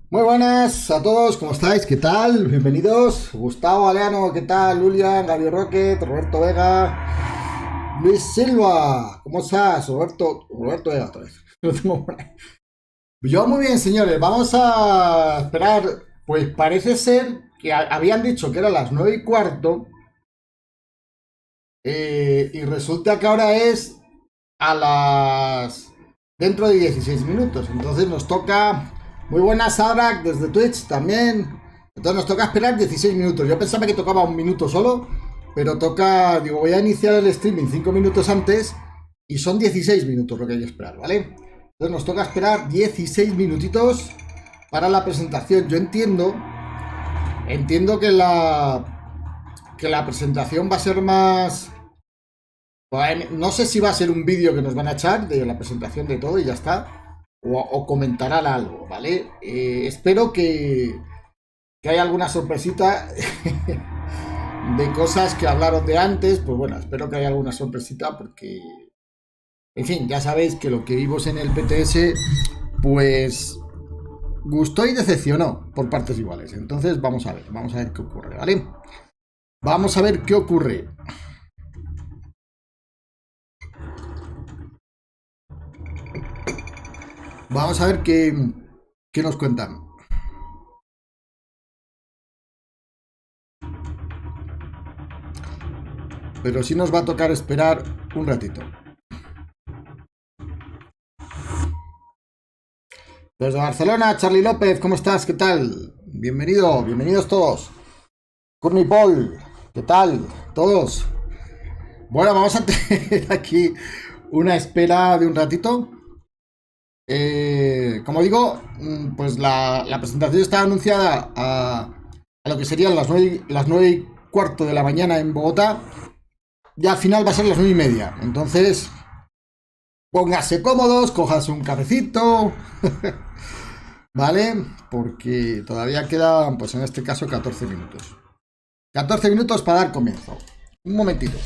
Muy buenas a todos, ¿cómo estáis? ¿Qué tal? Bienvenidos. Gustavo Aleano, ¿qué tal? Lulian, Gaby Rocket, Roberto Vega, Luis Silva, ¿cómo estás? Roberto Vega otra vez. Lo tengo por ahí. Yo muy bien, señores. Vamos a esperar. Pues parece ser que habían dicho que eran las 9:15 y resulta que ahora es a las... dentro de 16 minutos. Entonces nos toca... Muy buenas, Abrak, desde Twitch también. Entonces nos toca esperar 16 minutos. Yo pensaba que tocaba un minuto solo, pero toca... Digo, voy a iniciar el streaming 5 minutos antes y son 16 minutos lo que hay que esperar, ¿vale? Entonces nos toca esperar 16 minutitos para la presentación. Yo entiendo que la presentación va a ser más... No sé si va a ser un vídeo que nos van a echar de la presentación de todo y ya está, o comentarán algo, ¿vale? Espero que haya alguna sorpresita de cosas que hablaron de antes, pues bueno, espero que haya alguna sorpresita porque, en fin, ya sabéis que lo que vimos en el PTS, pues gustó y decepcionó por partes iguales. Entonces vamos a ver qué ocurre, ¿vale? Vamos a ver qué ocurre. Vamos a ver qué nos cuentan. Pero sí nos va a tocar esperar un ratito. Desde Barcelona, Charlie López, ¿cómo estás? ¿Qué tal? Bienvenidos todos. Courtney Paul, ¿qué tal? Todos. Bueno, vamos a tener aquí una espera de un ratito. Como digo, pues la presentación está anunciada a lo que serían las 9:15 de la mañana en Bogotá. Y al final va a ser las 9:30. Entonces, póngase cómodos, cójase un cafecito. ¿Vale? Porque todavía quedan, pues en este caso, 14 minutos. 14 minutos para dar comienzo. Un momentito.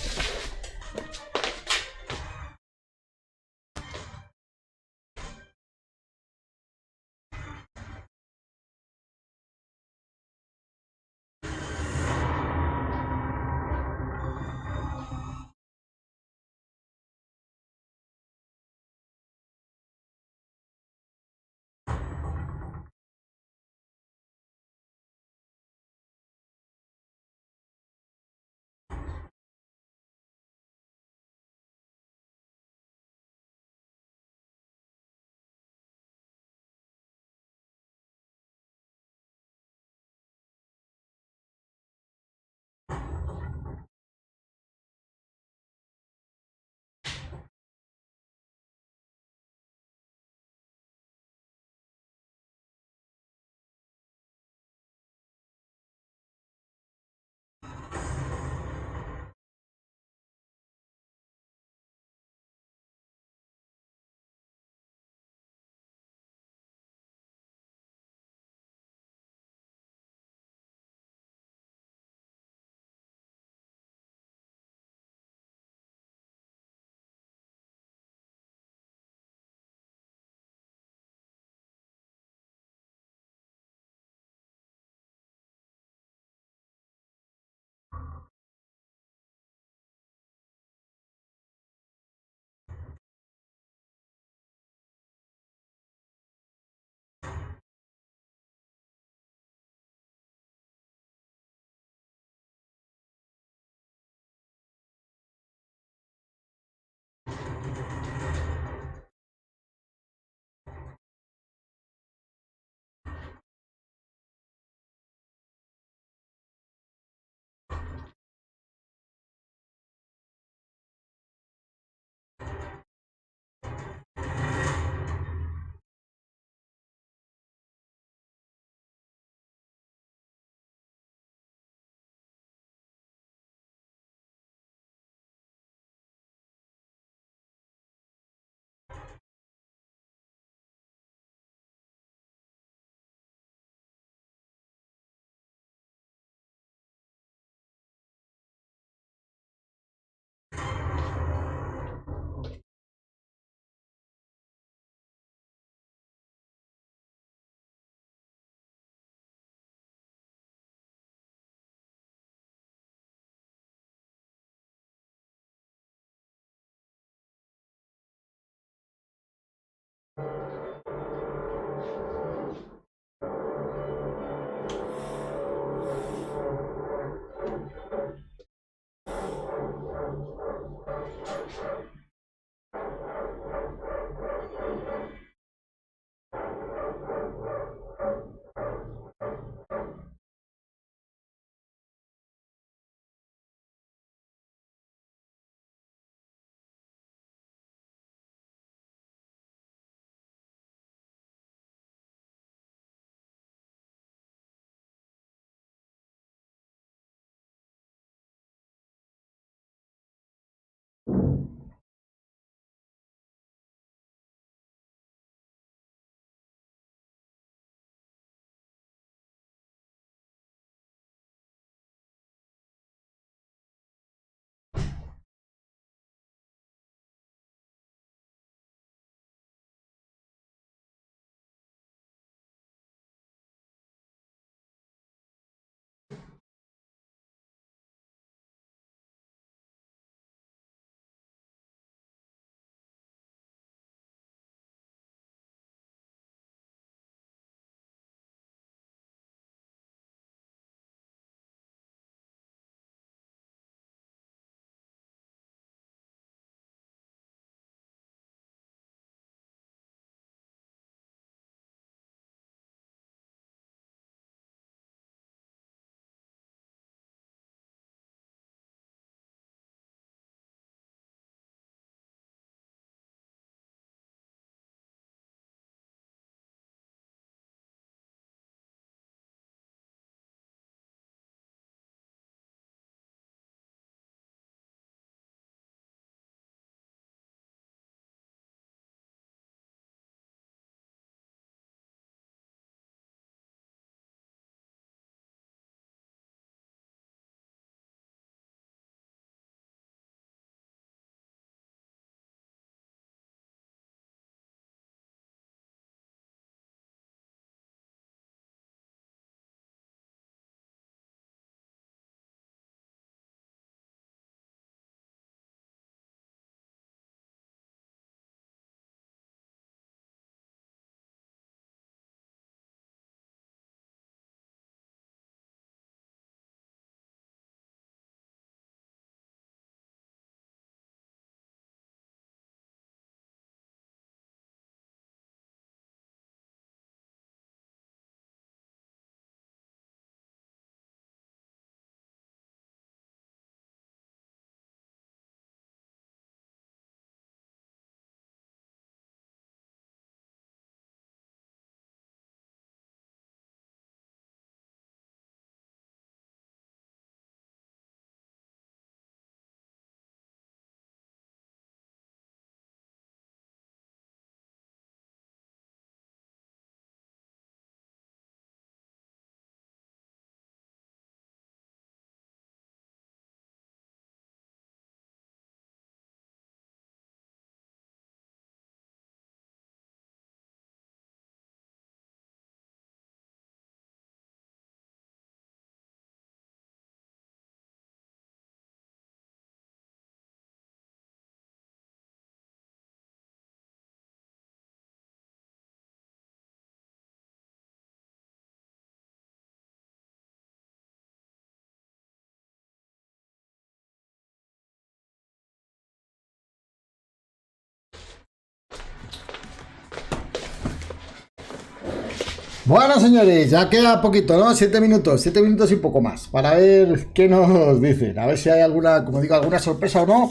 Bueno, señores, ya queda poquito, ¿no? 7 minutos y poco más para ver qué nos dicen. A ver si hay alguna, como digo, alguna sorpresa o no.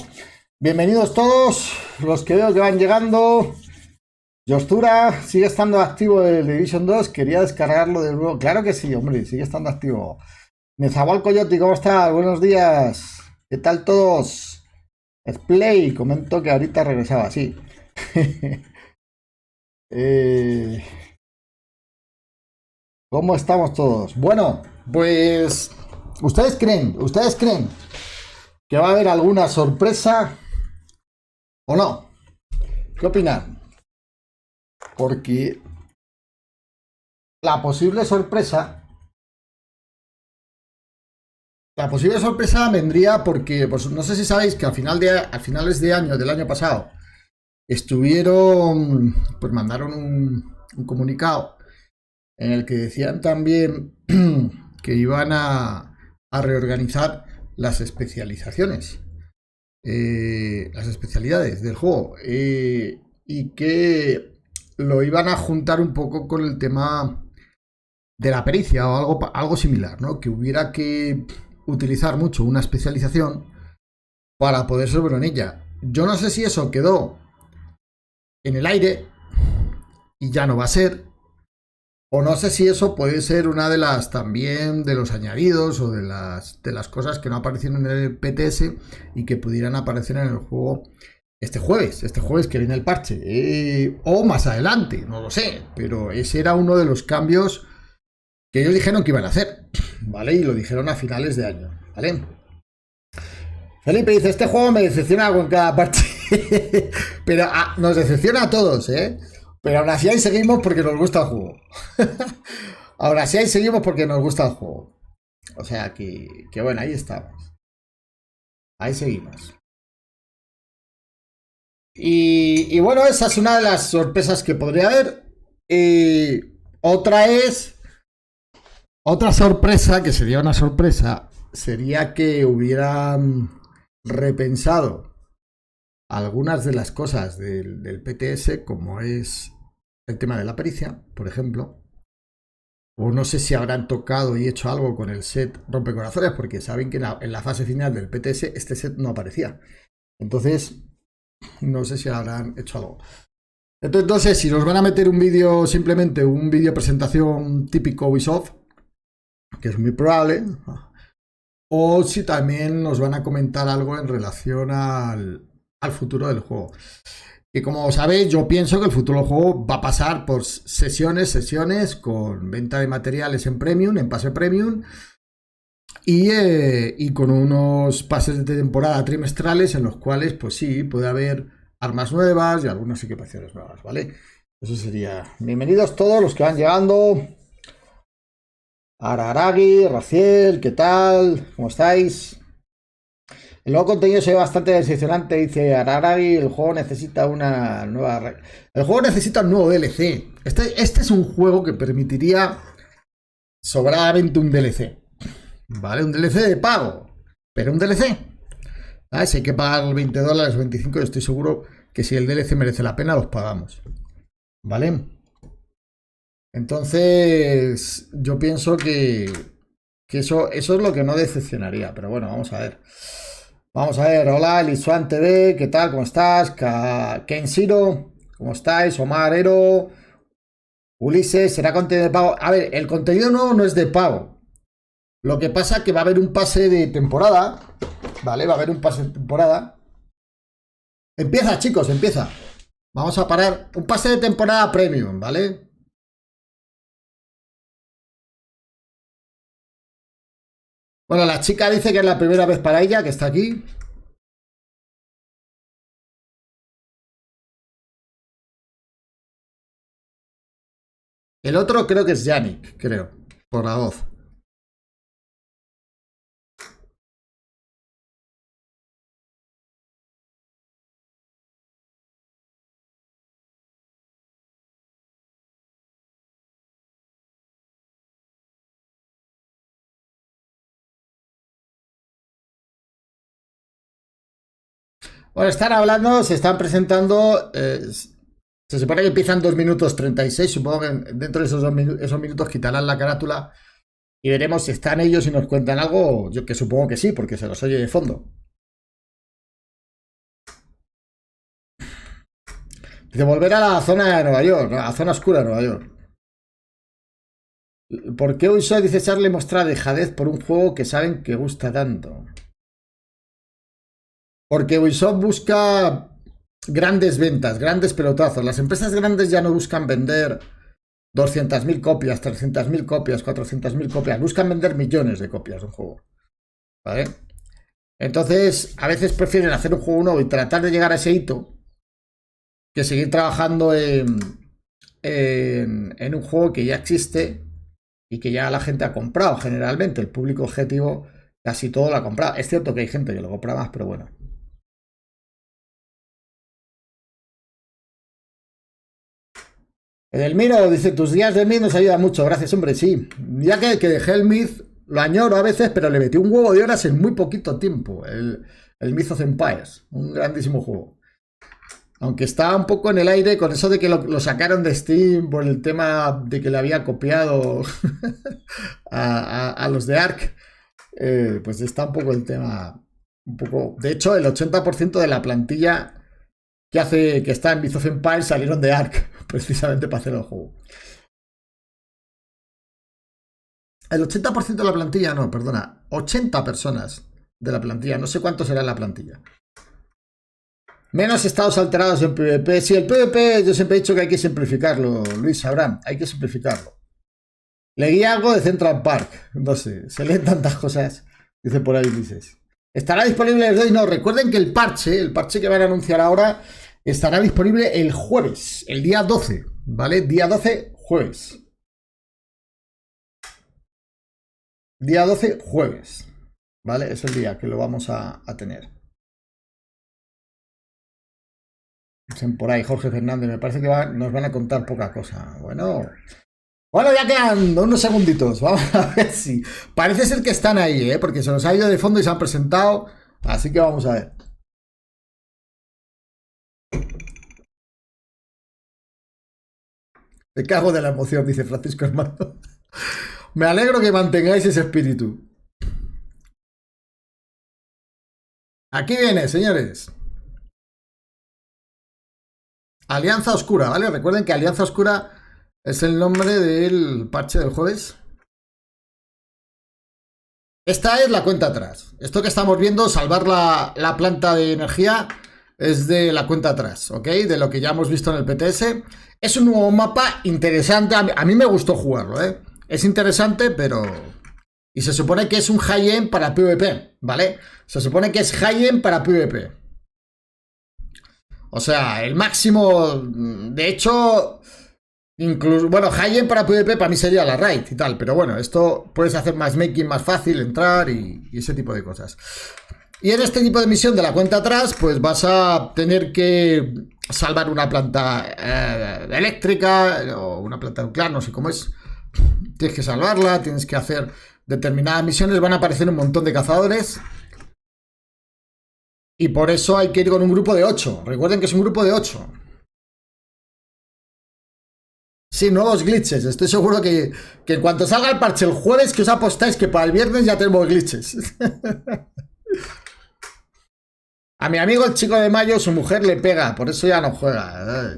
Bienvenidos todos los que veo que van llegando. Yostura, sigue estando activo el Division 2. Quería descargarlo de nuevo. Claro que sí, hombre, sigue estando activo. Nezahual Coyote, ¿cómo estás? Buenos días. ¿Qué tal todos? Splay, comento que ahorita regresaba, sí. ¿Cómo estamos todos? Bueno, pues ¿ustedes creen que va a haber alguna sorpresa o no? ¿Qué opinan? Porque la posible sorpresa vendría porque, pues no sé si sabéis que a finales de año, del año pasado, estuvieron, pues mandaron un comunicado en el que decían también que iban a reorganizar las especializaciones, las especialidades del juego, y que lo iban a juntar un poco con el tema de la pericia o algo similar, ¿no? Que hubiera que utilizar mucho una especialización para poder sobre en ella. Yo no sé si eso quedó en el aire y ya no va a ser, o no sé si eso puede ser una de las también de los añadidos o de las cosas que no aparecieron en el PTS y que pudieran aparecer en el juego este jueves que viene el parche, o más adelante, no lo sé, pero ese era uno de los cambios que ellos dijeron que iban a hacer, ¿vale? Y lo dijeron a finales de año, ¿vale? Felipe dice, este juego me decepciona con cada parte. Pero nos decepciona a todos, ¿eh? Pero aún así ahí seguimos porque nos gusta el juego. Ahora sí ahí seguimos porque nos gusta el juego. O sea que bueno, ahí estamos. Ahí seguimos. Y bueno, esa es una de las sorpresas que podría haber. Otra sorpresa, que sería una sorpresa, sería que hubieran repensado algunas de las cosas del PTS, como es el tema de la pericia, por ejemplo. O no sé si habrán tocado y hecho algo con el set rompecorazones, porque saben que en la fase final del PTS este set no aparecía. Entonces, no sé si habrán hecho algo. Entonces, no sé si nos van a meter un vídeo, simplemente un vídeo presentación típico Ubisoft, que es muy probable, o si también nos van a comentar algo en relación al futuro del juego. Y como sabéis, yo pienso que el futuro del juego va a pasar por sesiones con venta de materiales en Premium, en pase Premium, y con unos pases de temporada trimestrales en los cuales, pues sí, puede haber armas nuevas y algunas equipaciones nuevas, ¿vale? Eso sería. Bienvenidos todos los que van llegando. Araragi, Raciel, ¿qué tal? ¿Cómo estáis? El nuevo contenido se ve bastante decepcionante, dice Araragi. El juego necesita una nueva. El juego necesita un nuevo DLC. Este es un juego que permitiría sobradamente un DLC. ¿Vale? Un DLC de pago. Pero un DLC. ¿Vale? Si hay que pagar $20, 25, yo estoy seguro que si el DLC merece la pena, los pagamos. ¿Vale? Entonces, yo pienso que eso es lo que no decepcionaría. Pero bueno, vamos a ver. Vamos a ver, hola, Elisuan TV, ¿qué tal? ¿Cómo estás? Kenshiro, ¿cómo estáis? Omar Ero, Ulises, ¿será contenido de pago? A ver, el contenido nuevo no es de pago. Lo que pasa es que va a haber un pase de temporada, ¿vale? Va a haber un pase de temporada. Empieza, chicos, empieza. Vamos a parar. Un pase de temporada premium, ¿vale? Bueno, la chica dice que es la primera vez para ella, que está aquí. El otro creo que es Yannick, creo, por la voz. Bueno, están hablando, se están presentando. Se supone que empiezan 2 minutos 36. Supongo que dentro de esos minutos quitarán la carátula y veremos si están ellos y nos cuentan algo. Yo que supongo que sí, porque se los oye de fondo. Dice volver a la zona de Nueva York, a la zona oscura de Nueva York. ¿Por qué Ubisoft dice Charlie mostrar dejadez por un juego que saben que gusta tanto? Porque Ubisoft busca grandes ventas, grandes pelotazos. Las empresas grandes ya no buscan vender 200.000 copias, 300.000 copias, 400.000 copias. Buscan vender millones de copias de un juego. ¿Vale? Entonces, a veces prefieren hacer un juego nuevo y tratar de llegar a ese hito que seguir trabajando en un juego que ya existe y que ya la gente ha comprado generalmente. El público objetivo casi todo lo ha comprado. Es cierto que hay gente que lo compra más, pero bueno. El Miro dice, tus días de Myth nos ayudan mucho. Gracias, hombre, sí. Ya que dejé el Myth, lo añoro a veces, pero le metí un huevo de horas en muy poquito tiempo. El Myth of Empires, un grandísimo juego. Aunque está un poco en el aire con eso de que lo sacaron de Steam por el tema de que le había copiado a los de Ark. Pues está un poco el tema. Un poco. De hecho, el 80% de la plantilla que está en Myth of Empires salieron de Ark, precisamente para hacer el juego. El 80% de la plantilla, no, perdona. 80 personas de la plantilla. No sé cuánto será en la plantilla. Menos estados alterados en PvP. Sí, el PvP yo siempre he dicho que hay que simplificarlo, Luis Abraham. Hay que simplificarlo. Leí algo de Central Park. No sé, se leen tantas cosas. Dice por ahí, dices. ¿Estará disponible el hoy? No, recuerden que el parche que van a anunciar ahora, estará disponible el jueves, el día 12, ¿vale? Día 12, jueves. Día 12, jueves, ¿vale? Es el día que lo vamos a tener. Dicen por ahí, Jorge Fernández, me parece que nos van a contar poca cosa. Bueno, ya quedan unos segunditos. Vamos a ver si... Parece ser que están ahí, porque se nos ha ido de fondo y se han presentado. Así que vamos a ver. Me cago de la emoción, dice Francisco Hermano. Me alegro que mantengáis ese espíritu. Aquí viene, señores. Alianza Oscura, ¿vale? Recuerden que Alianza Oscura es el nombre del parche del jueves. Esta es la cuenta atrás. Esto que estamos viendo, salvar la planta de energía, es de la cuenta atrás, ¿ok? De lo que ya hemos visto en el PTS. Es un nuevo mapa interesante. A mí me gustó jugarlo, ¿eh? Es interesante, pero... Y se supone que es un high-end para PvP, ¿vale? Se supone que es high-end para PvP. O sea, el máximo... De hecho... Incluso, bueno, high-end para PvP para mí sería la raid y tal, pero bueno, esto puedes hacer matchmaking más fácil, entrar y ese tipo de cosas. Y en este tipo de misión de la cuenta atrás, pues vas a tener que salvar una planta eléctrica o una planta nuclear, no sé cómo es. Tienes que salvarla, tienes que hacer determinadas misiones, van a aparecer un montón de cazadores. Y por eso hay que ir con un grupo de 8. Recuerden que es un grupo de 8. Sí, nuevos glitches. Estoy seguro que en cuanto salga el parche el jueves, que os apostáis que para el viernes ya tenemos glitches. A mi amigo el chico de Mayo, su mujer le pega, por eso ya no juega.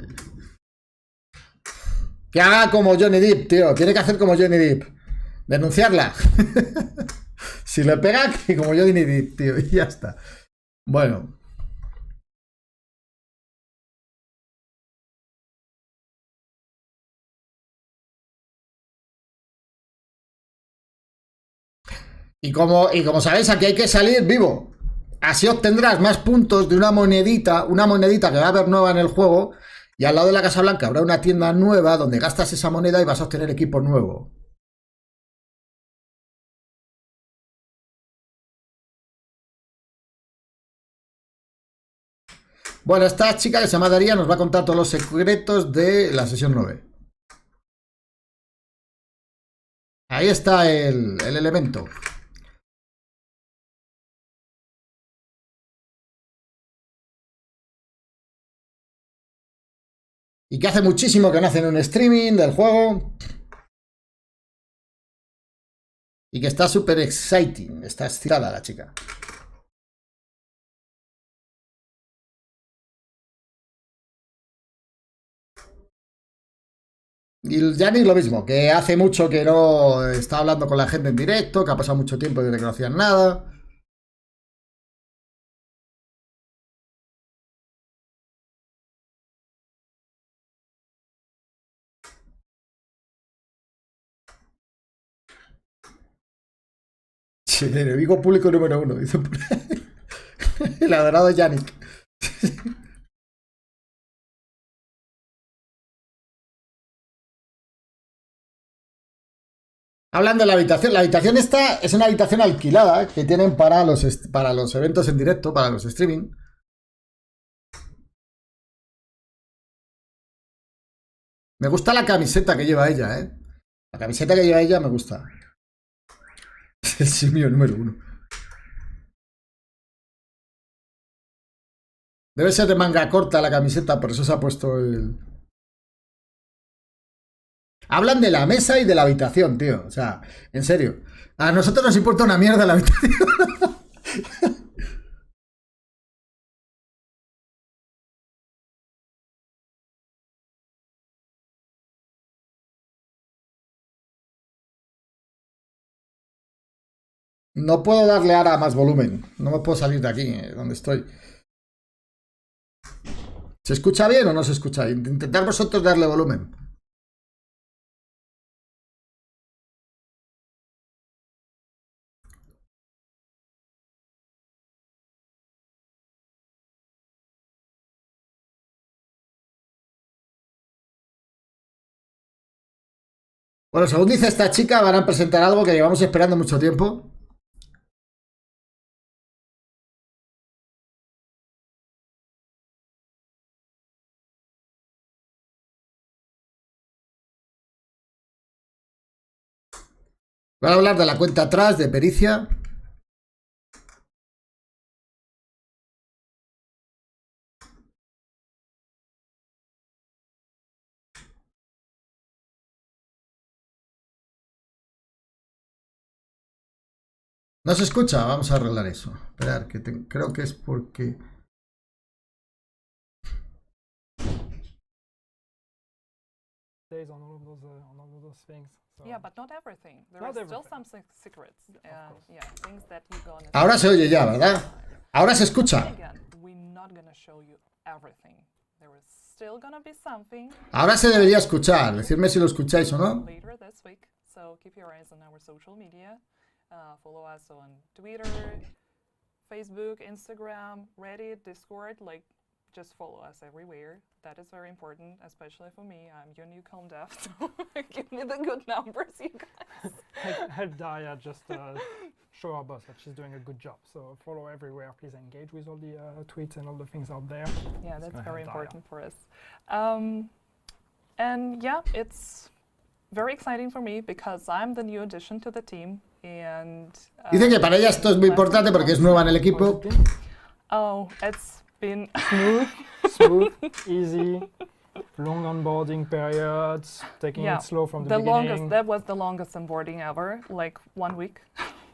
Que haga como Johnny Depp, tío. Tiene que hacer como Johnny Depp. Denunciarla. Si le pega, que como Johnny Depp, tío. Y ya está. Bueno. Y como sabéis, aquí hay que salir vivo. Así obtendrás más puntos de una monedita que va a haber nueva en el juego. Y al lado de la Casa Blanca habrá una tienda nueva donde gastas esa moneda y vas a obtener equipo nuevo. Bueno, esta chica que se llama Daría nos va a contar todos los secretos de la sesión 9. Ahí está el elemento. Y que hace muchísimo que no hacen un streaming del juego. Y que está súper exciting. Está estirada la chica. Y el Yannick lo mismo, que hace mucho que no está hablando con la gente en directo, que ha pasado mucho tiempo desde que no hacían nada. Sí, el enemigo público número 1, dice por ahí. El adorado Yannick. Hablando de la habitación esta es una habitación alquilada que tienen para los eventos en directo, para los streaming. Me gusta la camiseta que lleva ella, ¿eh? La camiseta que lleva ella me gusta. Es el simio número 1. Debe ser de manga corta la camiseta, por eso se ha puesto el... Hablan de la mesa y de la habitación, tío. O sea, en serio. A nosotros nos importa una mierda la habitación. No puedo darle ahora más volumen. No me puedo salir de aquí, donde estoy. ¿Se escucha bien o no se escucha? Intentad vosotros darle volumen. Bueno, según dice esta chica, van a presentar algo que llevamos esperando mucho tiempo. Van a hablar de la cuenta atrás, de pericia. No se escucha, vamos a arreglar eso. Esperar, que creo que es porque... On all of those things. So yeah, but not everything. There not are still everything. some secrets. Yeah, things that you're gonna. Ahora se oye ya, ¿verdad? Ahora se escucha. Again, we're not gonna show you everything. There is still gonna be something. Ahora se debería escuchar. Decidme si lo escucháis o no. Later this week, so keep your eyes on our social media. Follow us on Twitter, Facebook, Instagram, Reddit, Discord. Like, just follow us everywhere. That is very important, especially for me. I'm your new com dev, so give me the good numbers, you guys. help Daria just show our boss that she's doing a good job. So follow everywhere. Please engage with all the tweets and all the things out there. Yeah, that's very important for us. And yeah, it's very exciting for me because I'm the new addition to the team. And Dice que para ella esto es muy importante porque es nueva en el equipo. oh, it's been smooth, easy, long onboarding periods, taking it slow from the beginning. That was the longest onboarding ever, like 1 week,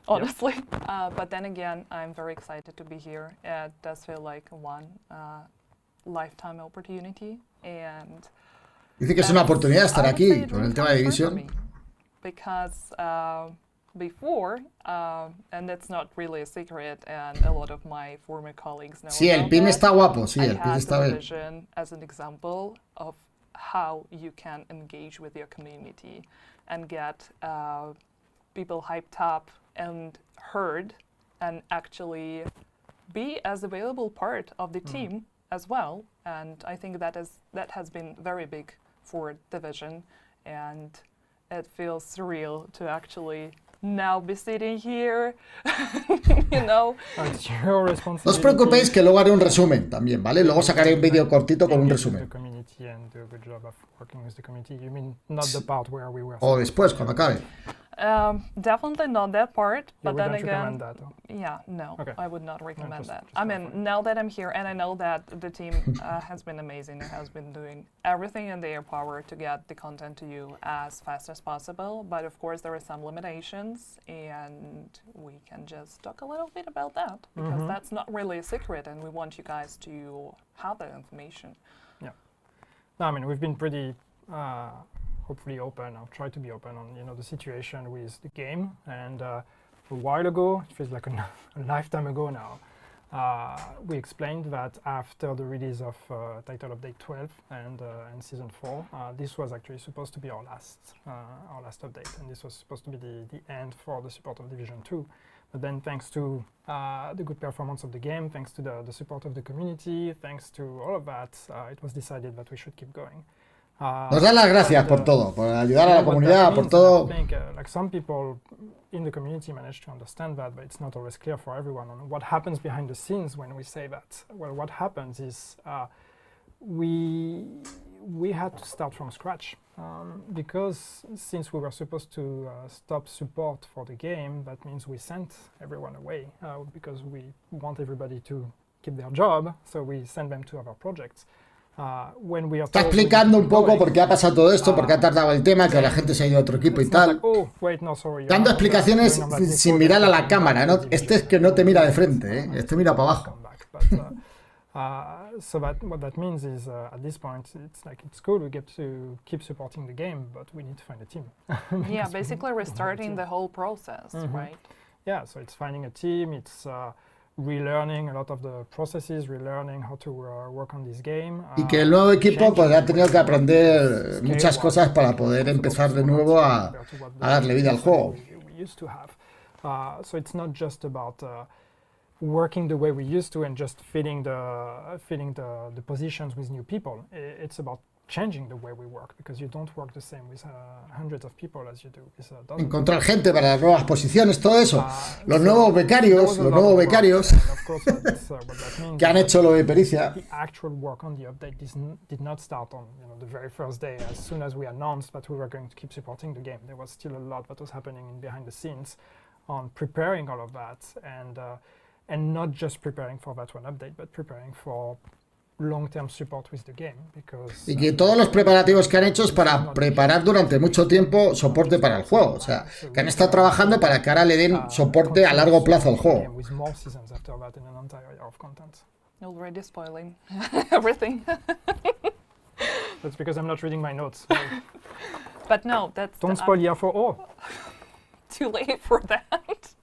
honestly. But then again, I'm very excited to be here. It does feel like one lifetime opportunity. And dice que es una oportunidad estar aquí con el tema de división. Because before, and it's not really a secret, and a lot of my former colleagues know. Sí, el PIM está guapo, sí, el PIM está bien. Vision as an example of how you can engage with your community and get people hyped up and heard, and actually be as a valuable part of the team as well. And I think that has been very big for Division, and it feels surreal to actually now be sitting here, you know. It's your responsibility. No os preocupéis que luego haré un resumen también, ¿vale? Luego sacaré un vídeo cortito con un resumen. O después, cuando acabe. Definitely not that part, but then again, that, yeah, no, okay. I would not recommend Just that. I mean, now that I'm here and I know that the team has been amazing and has been doing everything in their power to get the content to you as fast as possible, but of course there are some limitations, and we can just talk a little bit about that, because that's not really a secret, and we want you guys to have that information. Yeah. No, I mean, we've been pretty hopefully open. I'll try to be open on the situation with the game. And a while ago, it feels like a lifetime ago now, we explained that after the release of title update 12 and season 4, this was actually supposed to be our last update, and this was supposed to be the end for the support of Division 2. But then, thanks to the good performance of the game, thanks to the support of the community, thanks to all of that, it was decided that we should keep going. Nos dan las gracias por todo, por ayudar a la comunidad, por todo. I think like some people in the community manage to understand that, but it's not always clear for everyone on what happens behind the scenes when we say that. Well, what happens is we we had to start from scratch because since we were supposed to stop support for the game, that means we sent everyone away because we want everybody to keep their job, so we send them to other projects. When we are Está explicando un poco por qué ha pasado todo esto, por qué ha tardado el tema, que la gente se ha ido a otro equipo y tal. Dando explicaciones sin mirar a la cámara, ¿no? Este es que no te mira de frente, ¿eh? Este mira para abajo. So what that means is at this point it's cool, we get to keep supporting the game, but we need to find a team. Yeah, basically restarting the whole process, right? Yeah, so it's finding a team, it's relearning a lot of the processes, relearning how to work on this game. Y que el nuevo equipo pues ha tenido que aprender muchas cosas para poder empezar de nuevo a darle vida al juego. So it's not just about working the way we used to and just filling the positions with new people. It's about changing the way we work, because you don't work the same with hundreds of people as you do with dozens. Encontrar gente para las nuevas posiciones, todo eso. Los nuevos becarios que han hecho lo de pericia. The actual work on the update did not start on the very first day. As soon as we announced that we were going to keep supporting the game, there was still a lot that was happening behind the scenes on preparing all of that, and not just preparing for that one update, but preparing for long-term support with the game, because, y que todos los preparativos que han hecho es para preparar durante mucho tiempo soporte para el juego, o sea, que han estado trabajando para que ahora le den soporte a largo plazo al juego. Already spoiling everything. That's because I'm not reading my notes. But no, that's... Don't spoil year for all. Too late for that.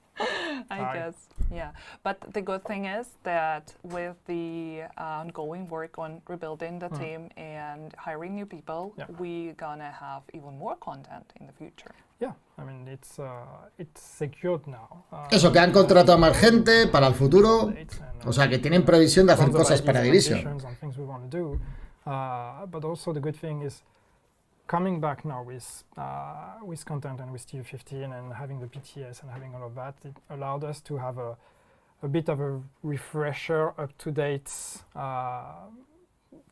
I guess, yeah. But the good thing is that with the ongoing work on rebuilding the team and hiring new people, we're gonna have even more content in the future. Yeah, I mean, it's secured now. Eso, que han contratado más gente para el futuro, o sea, que tienen previsión de hacer cosas para Division. But also the good thing is coming back now with content and with TU15 and having the PTS and having all of that, it allowed us to have a bit of a refresher, up-to-date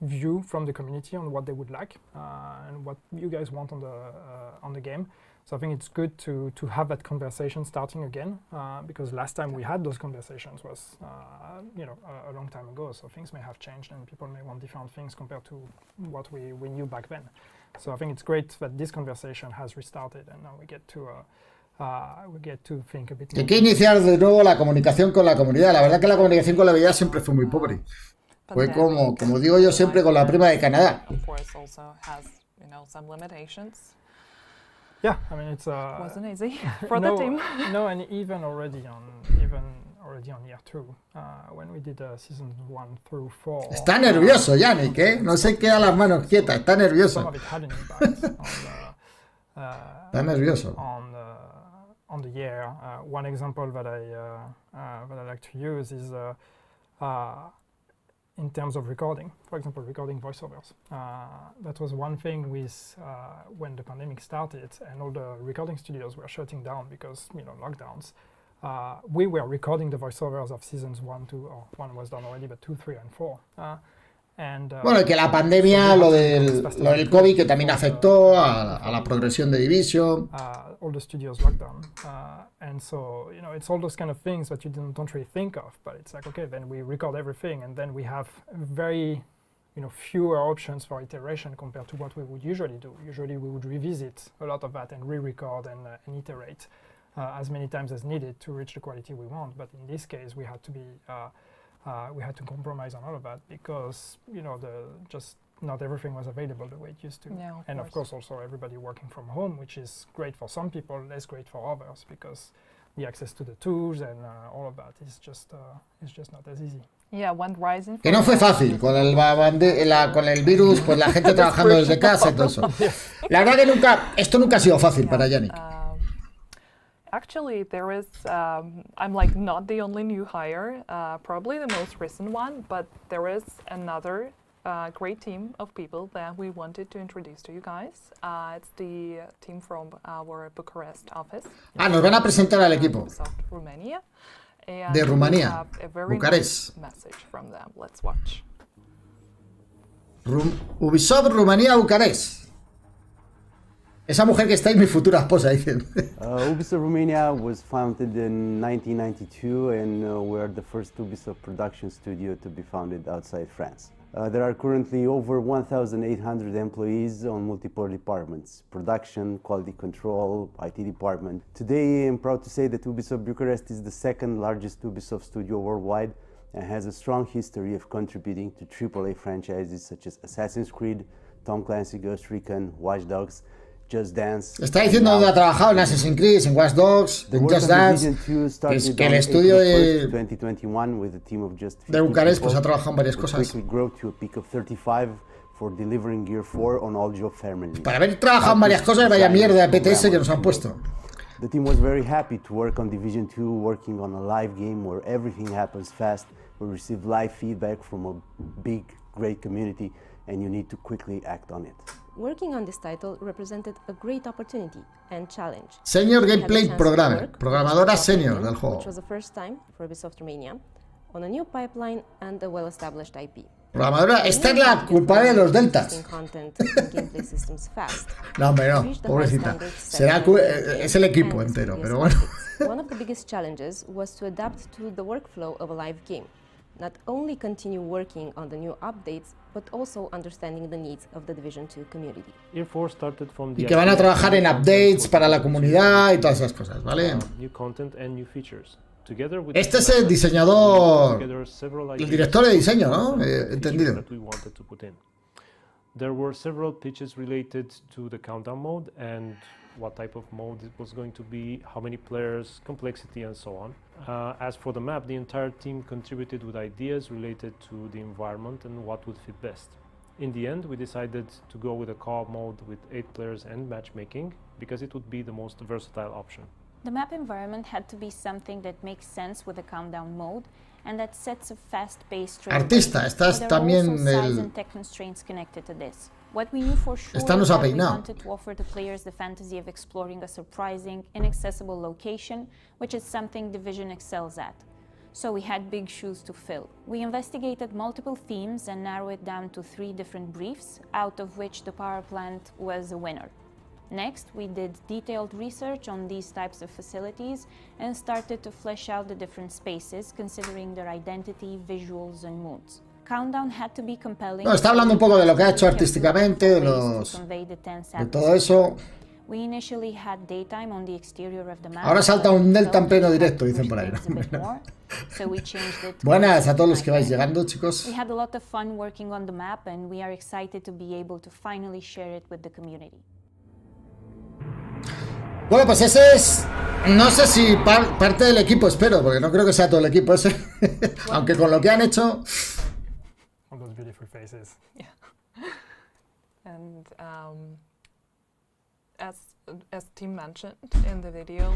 view from the community on what they would like and what you guys want on the game. So I think it's good to have that conversation starting again, because last time we had those conversations was a long time ago. So things may have changed and people may want different things compared to what we knew back then. So I think it's great that this conversation has restarted and now we get to think a bit more. Hay que iniciar de nuevo la comunicación con la comunidad. La verdad que la comunicación con la comunidad siempre fue muy pobre. Fue como digo yo siempre con la prima de Canadá. Of course, also has some limitations. Yeah, I mean wasn't easy for the team. No, and even already on year 2, when we did seasons 1 through 4. Está nervioso, Yannick, ¿eh? No se queda las manos quietas, está nervioso. Some of it had an impact está nervioso. On the year. One example that I like to use is in terms of recording. For example, recording voiceovers. That was one thing with when the pandemic started and all the recording studios were shutting down because lockdowns. We were recording the voiceovers of seasons 1, 2, or 1 was done already, but 2, 3, and 4. Bueno, que la pandemia, lo del COVID, que también afectó a la progresión de Division. All the studios locked down. And so, it's all those kind of things that you don't really think of, but it's like, okay, then we record everything, and then we have very, fewer options for iteration compared to what we would usually do. Usually we would revisit a lot of that and re-record and iterate as many times as needed to reach the quality we want. But in this case, we had to compromise on all of that because just not everything was available the way it used to. Yeah, of course also everybody working from home, which is great for some people, less great for others, because the access to the tools and all of that is just not as easy. Yeah, one rising. Que no fue fácil con el virus, pues la gente trabajando desde casa y todo eso. La verdad que esto nunca ha sido fácil para Yannick. Actually, there is, I'm like not the only new hire, probably the most recent one, but there is another great team of people that we wanted to introduce to you guys. It's the team from our Bucharest office. Nos van a presentar al equipo. Romania. De Rumanía, Bucarest. Nice message from them. Let's watch. Ubisoft Rumanía Bucarest. Esa mujer que está es mi futura esposa, dicen. Ubisoft Romania was founded in 1992 and we're the first Ubisoft production studio to be founded outside France. There are currently over 1,800 employees on multiple departments: production, quality control, IT department. Today, I'm proud to say that Ubisoft Bucharest is the second largest Ubisoft studio worldwide and has a strong history of contributing to AAA franchises such as Assassin's Creed, Tom Clancy Ghost Recon, Watch Dogs, Just Dance. Está diciendo dónde ha trabajado en Assassin's Creed, en Watch Dogs, en Just Dance. Que el estudio de Bucarest pues ha trabajado en varias cosas. Para haber trabajado en varias cosas, vaya mierda de PTS que nos han puesto. The team was very happy to work on Division 2, working on a live game where everything happens fast. We receive live feedback from a big, great community, and you need to quickly act on it. Working on this title represented a great opportunity and challenge. Senior Gameplay Programmer, programadora senior del juego. Which was the first time for Ubisoft Romania, on a new pipeline and a well-established IP. Programadora, esta es la culpable de los deltas. No, hombre, no, pobrecita. Es el equipo entero, pero bueno. One of the biggest challenges was to adapt to the workflow of a live game. Not only continue working on the new updates, but also understanding the needs of the Division 2 community. Y que van a trabajar en updates para la comunidad y todas esas cosas, ¿vale? Este es el diseñador, el director de diseño, ¿no? Entendido. There were several pitches related to the countdown mode and what type of mode it was going to be, how many players, complexity, and so on. As for the map, the entire team contributed with ideas related to the environment and what would fit best. In the end, we decided to go with a co-op mode with 8 players and matchmaking because it would be the most versatile option. The map environment had to be something that makes sense with the countdown mode and that sets a fast-paced artista, estás también el... What we knew for sure esta no se ha that we peinado. wanted to offer the players the fantasy of exploring a surprising, inaccessible location, which is something Division excels at. So we had big shoes to fill. We investigated multiple themes and narrowed it down to 3 different briefs, out of which the power plant was a winner. Next, we did detailed research on these types of facilities and started to flesh out the different spaces, considering their identity, visuals, and moods. Countdown had to be compelling. No, está hablando un poco de lo que ha hecho artísticamente, de todo eso. We initially had daytime on the exterior of the map. Ahora salta un delta en pleno directo, dicen por ahí, ¿no? Buenas a todos los que vais llegando, chicos. We had a lot of fun working on the map and we are excited to be able to finally share it with the community. Bueno, pues ese es, no sé si parte del equipo, espero, porque no creo que sea todo el equipo ese, aunque con lo que han hecho... All those beautiful faces. Yeah. And as Tim mentioned in the video,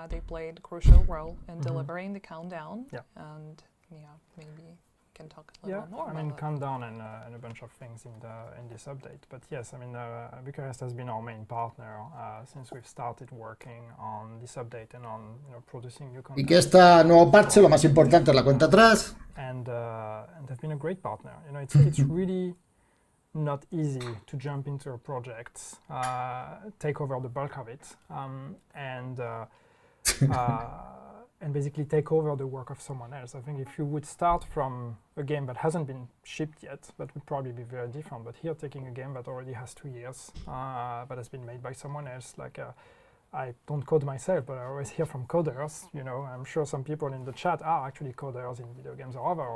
they played a crucial role in delivering the countdown. Yeah. And yeah, maybe we can talk a little more about that. Countdown and a bunch of things in this update. But yes, I mean, Bucharest has been our main partner since we've started working on this update and on producing new content. Y que esta nuevo parche, lo más importante es la cuenta atrás. And they've been a great partner. It's really not easy to jump into a project, take over the bulk of it, and basically take over the work of someone else. I think if you would start from a game that hasn't been shipped yet, that would probably be very different. But here, taking a game that already has 2 years, that has been made by someone else, like I don't code myself, but I always hear from coders. I'm sure some people in the chat are actually coders in video games or other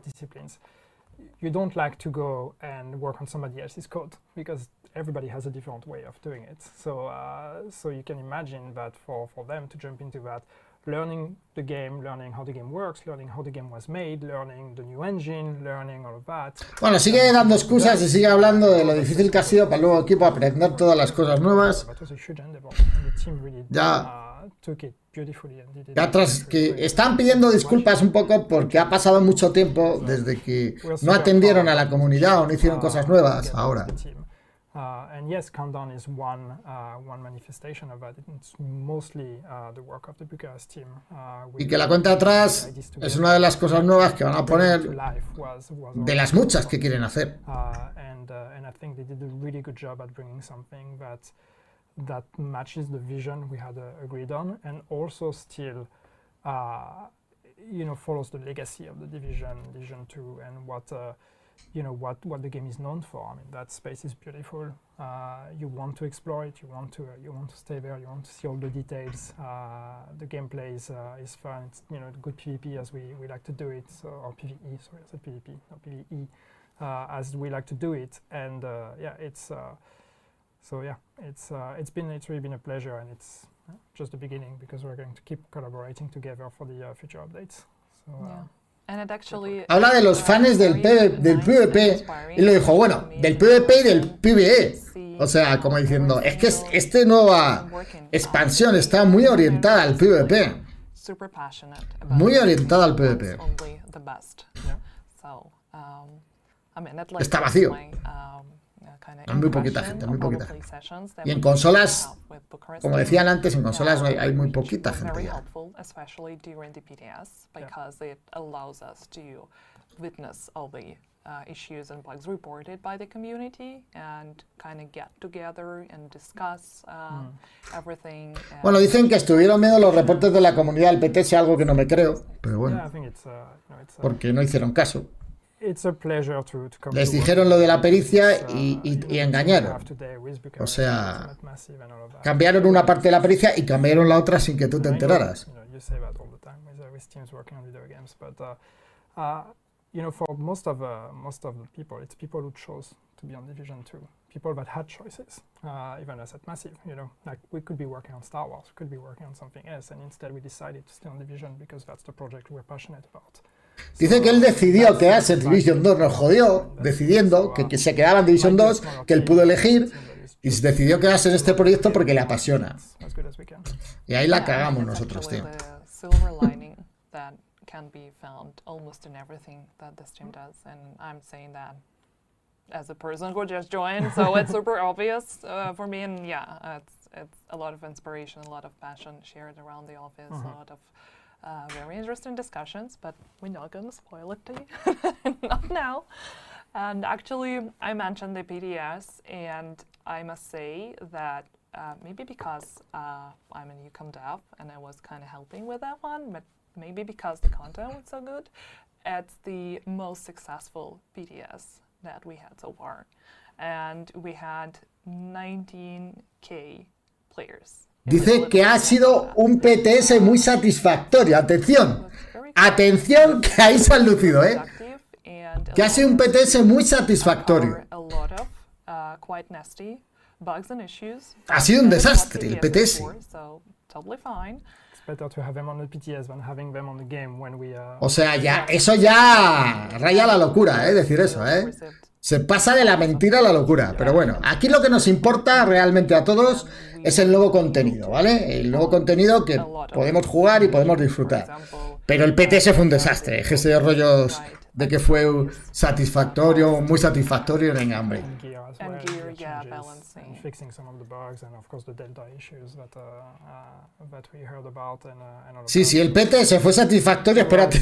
disciplines. You don't like to go and work on somebody else's code because everybody has a different way of doing it. So you can imagine that for them to jump into that, learning the game, learning how the game works, learning how the game was made, learning the new engine, learning all of that. Bueno, sigue dando excusas y sigue hablando de lo difícil que ha sido para el nuevo equipo aprender todas las cosas nuevas. Ya tras que están pidiendo disculpas un poco porque ha pasado mucho tiempo desde que no atendieron a la comunidad o no hicieron cosas nuevas ahora. And yes, Countdown is one manifestation of that. It's mostly the work of the Bucharest team. Y que la cuenta atrás es una de las cosas nuevas que van a poner de las muchas que quieren hacer. And I think they did a really good job at bringing something that matches the vision we had agreed on, and also still follows the legacy of the Division 2 and what the game is known for. I mean, that space is beautiful. You want to explore it. You want to stay there. You want to see all the details. The gameplay is fun. It's good PvP as we like to do it, or PvE. Sorry, I said PvP, not PvE, as we like to do it. And it's really been a pleasure, and it's just the beginning, because we're going to keep collaborating together for the future updates. So, And it actually habla de los fans del PvP y lo dijo, bueno, del PvP y del PvE. O sea, como diciendo, es que esta nueva expansión está muy orientada al PvP. Muy orientada al PvP. Está vacío. Hay muy poquita gente, muy poquita gente. Y en consolas, como decían antes, en consolas hay muy poquita gente ya. Issues and bugs reported by the community and kind of get together and discuss everything. Bueno, dicen que estuvieron viendo los reportes de la comunidad del PTS, algo que no me creo, pero bueno, porque no hicieron caso. Les dijeron lo de la pericia y engañaron. O sea, cambiaron una parte de la pericia y cambiaron la otra sin que tú te enteraras. For most of the people, it's people who chose to be on Division 2. People that had choices, even us at Massive. Like we could be working on Star Wars, we could be working on something else, and instead we decided to stay on Division because that's the project we're passionate about. Dice que él decidió quedarse en Division 2, nos jodió, decidiendo que se quedaba en Division 2, que él pudo elegir, y decidió quedarse en este proyecto porque le apasiona. Y ahí la cagamos nosotros, tío. Can be found almost in everything that this team does, and I'm saying that as a person who just joined, so it's super obvious for me. And it's a lot of inspiration, a lot of passion shared around the office, a lot of very interesting discussions. But we're not going to spoil it to you, not now. And actually, I mentioned the PDS, and I must say that maybe because I'm a newcom dev and I was kind of helping with that one, but maybe because the content was so good, it's the most successful PTS that we had so far. And we had 19K players. Dice que ha sido un PTS muy satisfactorio. Atención, atención, que ahí se han lucido, ¿eh? Que ha sido un PTS muy satisfactorio. Ha sido un desastre el PTS. O sea, ya, eso ya raya la locura, decir eso, Se pasa de la mentira a la locura. Pero bueno, aquí lo que nos importa realmente a todos es el nuevo contenido, ¿vale? El nuevo contenido que podemos jugar y podemos disfrutar. Pero el PTS fue un desastre. Ese rollos de que fue satisfactorio, muy satisfactorio, venga, hombre. Sí, sí, el PTS fue satisfactorio, espérate.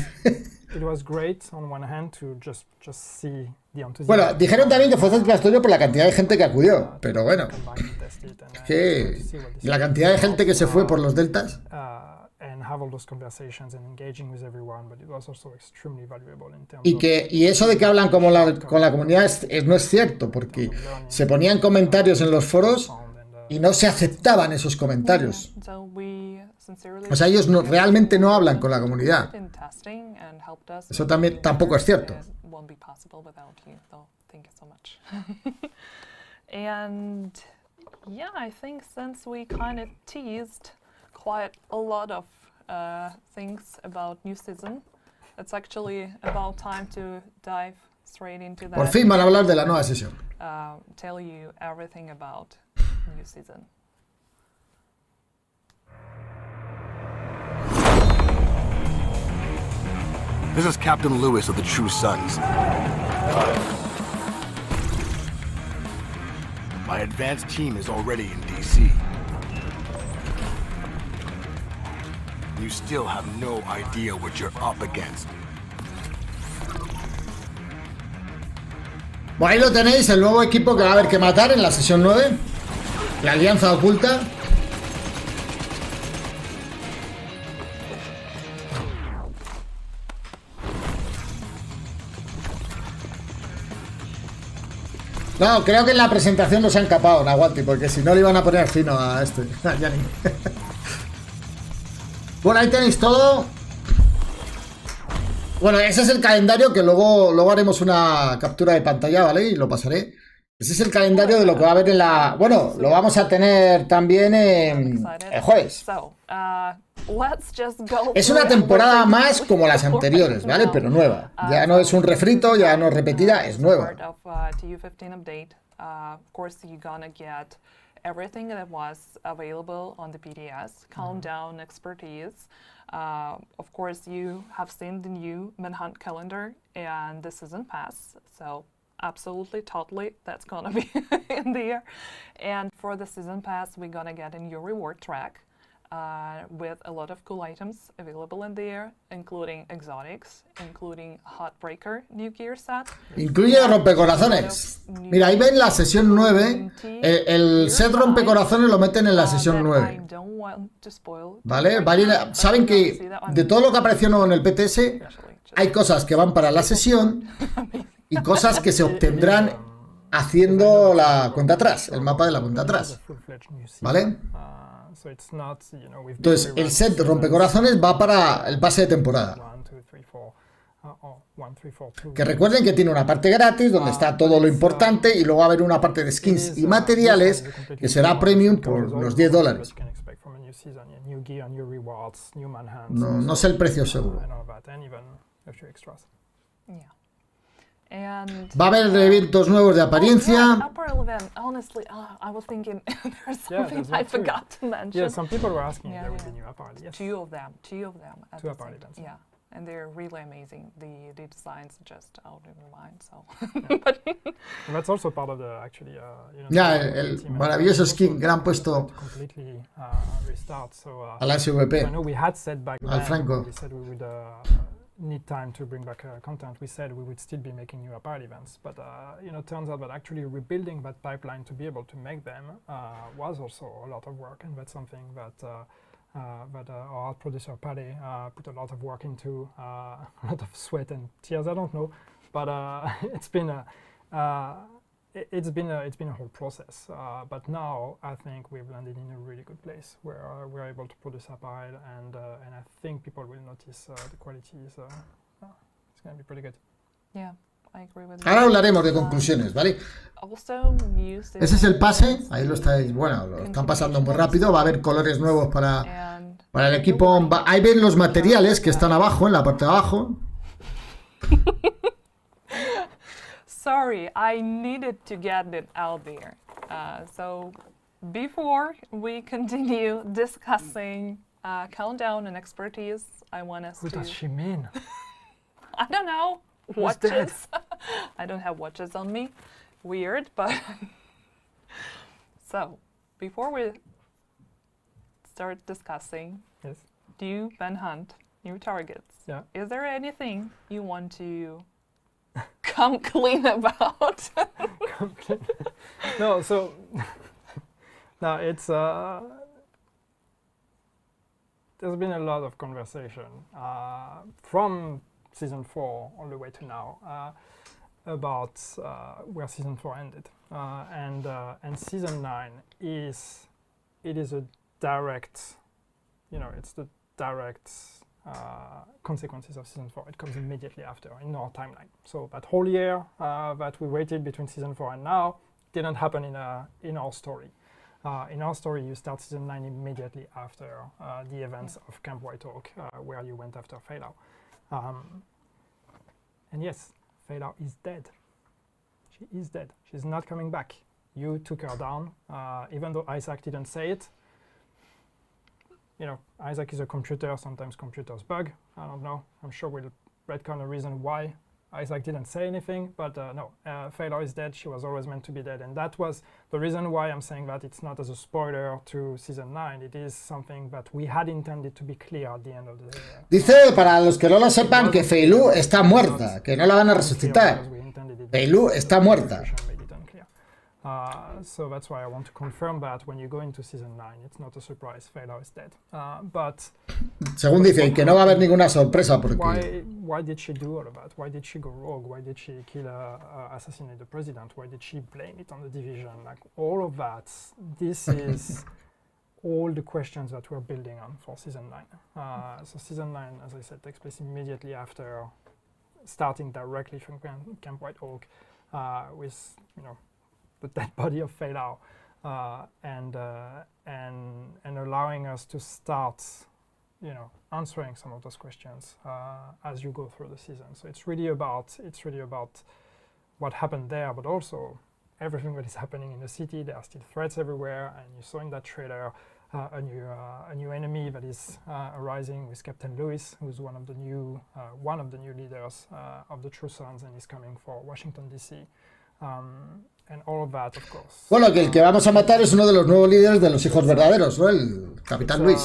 Bueno, dijeron también que fue satisfactorio por la cantidad de gente que acudió, pero bueno, es que la cantidad de gente que se fue por los deltas. Y eso de que hablan con la comunidad no es cierto, porque se ponían comentarios en los foros y no se aceptaban esos comentarios. O sea, ellos realmente no hablan con la comunidad. Eso tampoco es cierto. And yeah, I think since we kind of teased quite a lot of things about new season, it's actually about time to dive straight into that. Por fin van a hablar de la nueva sesión. Tell you everything about new season. This is Captain Lewis of the True Sons. My advanced team is already in DC. You still have no idea what you're up against. Bueno, ahí lo tenéis, el nuevo equipo que va a haber que matar en la sesión 9. La alianza oculta. No, creo que en la presentación no se han capado, Nahuati, porque si no le iban a poner fino a este. Bueno, ahí tenéis todo. Bueno, ese es el calendario que luego haremos una captura de pantalla, ¿vale? Y lo pasaré. Ese es el calendario de lo que va a haber en la... Bueno, lo vamos a tener también el jueves. Es una temporada más como las anteriores, ¿vale? Pero nueva. Ya no es un refrito, ya no es repetida, es nueva. Everything that was available on the PDS, countdown, expertise. Of course, you have seen the new Manhunt calendar and the season pass. So absolutely, totally, that's gonna be in there. And for the season pass, we're gonna get a new reward track with a lot of cool items available in there, including exotics, including Heartbreaker new gear set. Incluye rompecorazones. Mira, ahí ven la sesión 9. El set rompecorazones lo meten en la sesión 9. ¿Vale? Saben que de todo lo que apareció nuevo en el PTS, hay cosas que van para la sesión y cosas que se obtendrán haciendo la cuenta atrás, el mapa de la cuenta atrás. ¿Vale? Entonces, el set rompecorazones va para el pase de temporada. Que recuerden que tiene una parte gratis donde está todo lo importante y luego va a haber una parte de skins y materiales que será premium por los $10. No sé el precio seguro. Va a haber eventos nuevos de apariencia. Honestly, I was thinking there's something I forgot to mention. Yeah, some people were asking if there would be new apparel. Yes. Two of them. Two apparel events. Yeah, and they're really amazing. The designs just out of your mind. So, and that's also part of the actually. Ya, el maravilloso skin que le han puesto a la SVP, I know we had said back al then, Franco. we said we would need time to bring back content. We said we would still be making new apparel events, but turns out that actually rebuilding that pipeline to be able to make them was also a lot of work, and that's something that our art producer Paddy put a lot of work into, a lot of sweat and tears. I don't know, but it's been a whole process. But now I think we've landed in a really good place where we're able to produce apparel, and I think people will notice the quality is it's going to be pretty good. Yeah, I agree with Ahora hablaremos de conclusiones, ¿vale? Ese es el pase, ahí lo estáis, bueno, lo están pasando muy rápido, va a haber colores nuevos para el equipo. Ahí ven los materiales que están abajo, en la parte de abajo. Sorry, I needed to get it out there. So before we continue discussing countdown and expertise, I want us Who does she mean? I don't know. Watches. I don't have watches on me. Weird, but so before we start discussing new Manhunt, new targets, is there anything you want to come clean about? No, so no, it's there's been a lot of conversation from season 4 all the way to now about where season 4 ended, and season 9 is a direct, it's the direct consequences of season 4. It comes immediately after in our timeline. So that whole year that we waited between season 4 and now didn't happen in our story. In our story, you start season 9 immediately after the events of Camp White Oak, where you went after Feilau. And yes, Feilau is dead. She is dead. She's not coming back. You took her down, even though Isaac didn't say it. Isaac is a computer. Sometimes computers bug. I don't know. I'm sure we'll retcon a reason why Isaac didn't say anything, but no, Phaela is dead. She was always meant to be dead, and that was the reason why I'm saying that it's not as a spoiler to Season 9. It is something that we had intended to be clear at the end of the... Dice, para los que no lo sepan, que Feilu está muerta, que no la van a resucitar. Feilu está muerta. So that's why I want to confirm that when you go into Season 9, it's not a surprise, Phaela is dead. But según dicen, que no va a haber ninguna sorpresa porque... Why did she do all of that? Why did she go rogue? Why did she assassinate the president? Why did she blame it on the division? Like, all of that, this is all the questions that we're building on for Season 9. So Season 9, as I said, takes place immediately after starting directly from Camp White Oak with, you know, the dead body of Phaela, and allowing us to start, you know, answering some of those questions as you go through the season. So it's really about what happened there, but also everything that is happening in the city. There are still threats everywhere, and you saw in that trailer a new enemy that is arising with Captain Lewis, who's one of the new leaders of the True Sons, and is coming for Washington D.C. And all of that, of course. Bueno, que el que vamos a matar es uno de los nuevos líderes de los hijos verdaderos, ¿no? El Capitán Luis,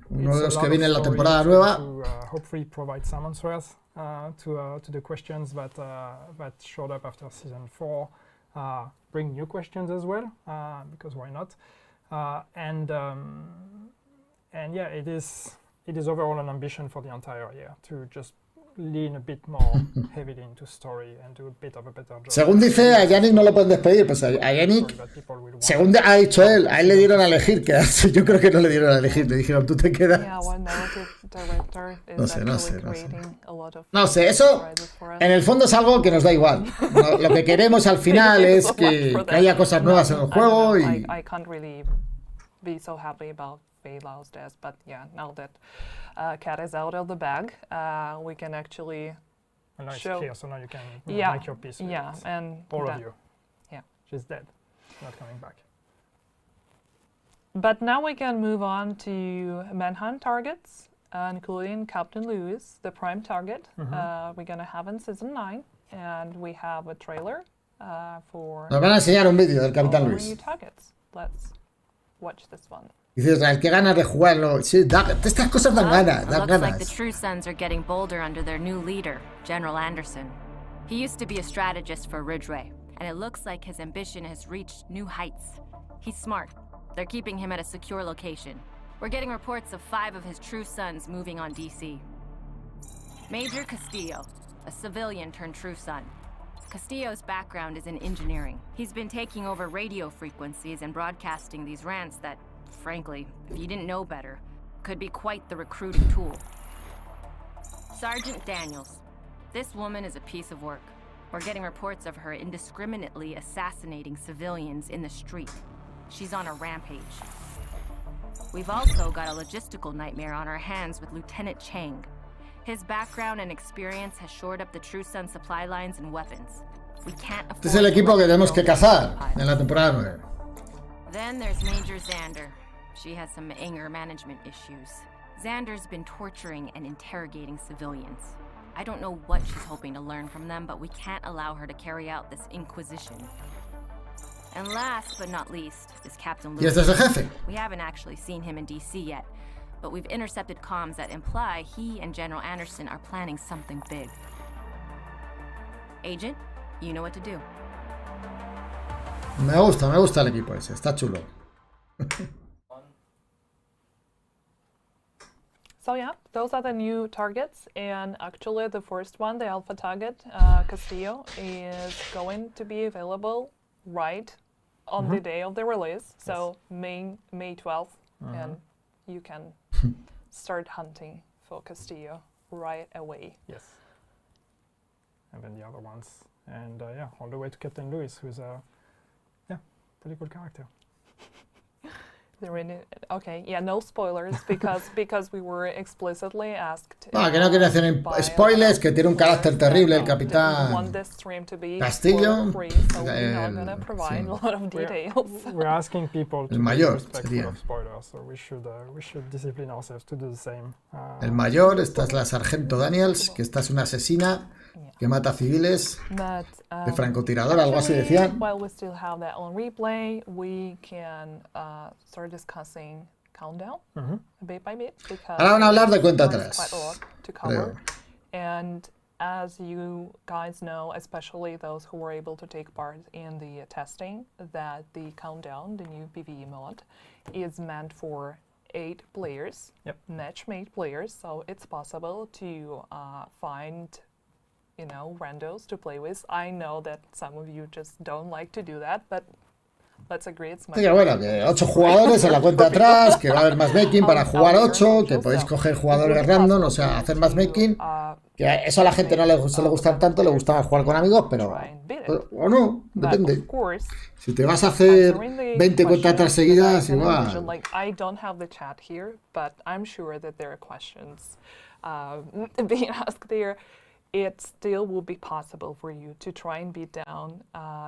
uno de los que viene en la temporada nueva. Hopefully provide some answers to the questions that showed up after Season 4. Bring new questions as well, because why not? And yeah, it is overall an ambition for the entire year to just lean a bit more heavily into story and do a bit of a better job. Según dice, a Yannick no lo pueden despedir, pues a Yannick, según ha dicho él, a él le dieron a elegir quedarse. Yo creo que no le dieron a elegir, le dijeron, tú te quedas. Yeah, one narrative director is No sé, eso en el fondo es algo que nos da igual. Lo que queremos al final es que haya cosas nuevas en el juego y... I can't really be so happy about Phaela's death, but yeah, now that Cat is out of the bag, we can actually show... It's clear, so now you can make your peace with it. And all of you. Yeah. She's dead. She's not coming back. But now we can move on to manhunt targets, including Captain Lewis, the prime target. We're going to have in Season 9, and we have a trailer for... Nos van a enseñar un vídeo del Capitán Luis. New targets. Let's watch this one. Dice Israel, qué ganas de jugarlo. Sí, estas cosas dan ganas, dan ganas. Looks like the True Sons are getting bolder under their new leader, General Anderson. He used to be a strategist for Ridgeway, and it looks like his ambition has reached new heights. He's smart. They're keeping him at a secure location. We're getting reports of 5 of his True Sons moving on DC. Major Castillo, a civilian turned True Son. Castillo's background is in engineering. He's been taking over radio frequencies and broadcasting these rants that, frankly, if you didn't know better, could be quite the recruiting tool. Sergeant Daniels. This woman is a piece of work. We're getting reports of her indiscriminately assassinating civilians in the street. She's on a rampage. We've also got a logistical nightmare on our hands with Lieutenant Chang. His background and experience has shored up the True Sun supply lines and weapons. We can't afford... Este es el equipo que tenemos que cazar en la temporada 9. Then there's Major Xander. She has some anger management issues. Xander's been torturing and interrogating civilians. I don't know what she's hoping to learn from them, but we can't allow her to carry out this inquisition. And last but not least is Captain Lewis. ¿Y este es el jefe? We haven't actually seen him in DC yet, but we've intercepted comms that imply he and General Anderson are planning something big. Agent, you know what to do. Me gusta el equipo ese, está chulo. So yeah, those are the new targets, and actually the first one, the alpha target, Castillo, is going to be available right on the day of the release, so May 12th, and you can start hunting for Castillo right away. Yes. And then the other ones, and yeah, all the way to Captain Lewis, who's a pretty cool character. Okay, yeah, no spoilers because we were explicitly asked. No, que no quiere hacer spoilers, que tiene un carácter terrible el capitán Castillo. We're asking people to El mayor be respectful sería. of spoilers, so we should discipline ourselves to do the same. El mayor, esta es la sargento Daniels, que esta es una asesina que mata civiles de francotirador, algo así decían. While we still have that on replay, we can start discussing countdown bit by bit because Ahora van a hablar de cuenta there's atrás. quite a lot to cover. And as you guys know, especially those who were able to take part in the testing, that the countdown, the new PvE mod, is meant for 8 players, match-made players, so it's possible to find, you know, randos to play with. I know that some of you just don't like to do that, but let's agree it's much Que bueno, que 8 jugadores en la cuenta atrás, que va a haber matchmaking para jugar 8, que podéis coger jugadores random, o sea, hacer matchmaking. Que eso a la gente no le suele gustar tanto, le gustaba jugar con amigos, pero... O no, depende. Si te vas a hacer 20 cuentas atrás seguidas, igual. Like, I don't have the chat here, but I'm sure that there are questions being asked there. It still will be possible for you to try and beat down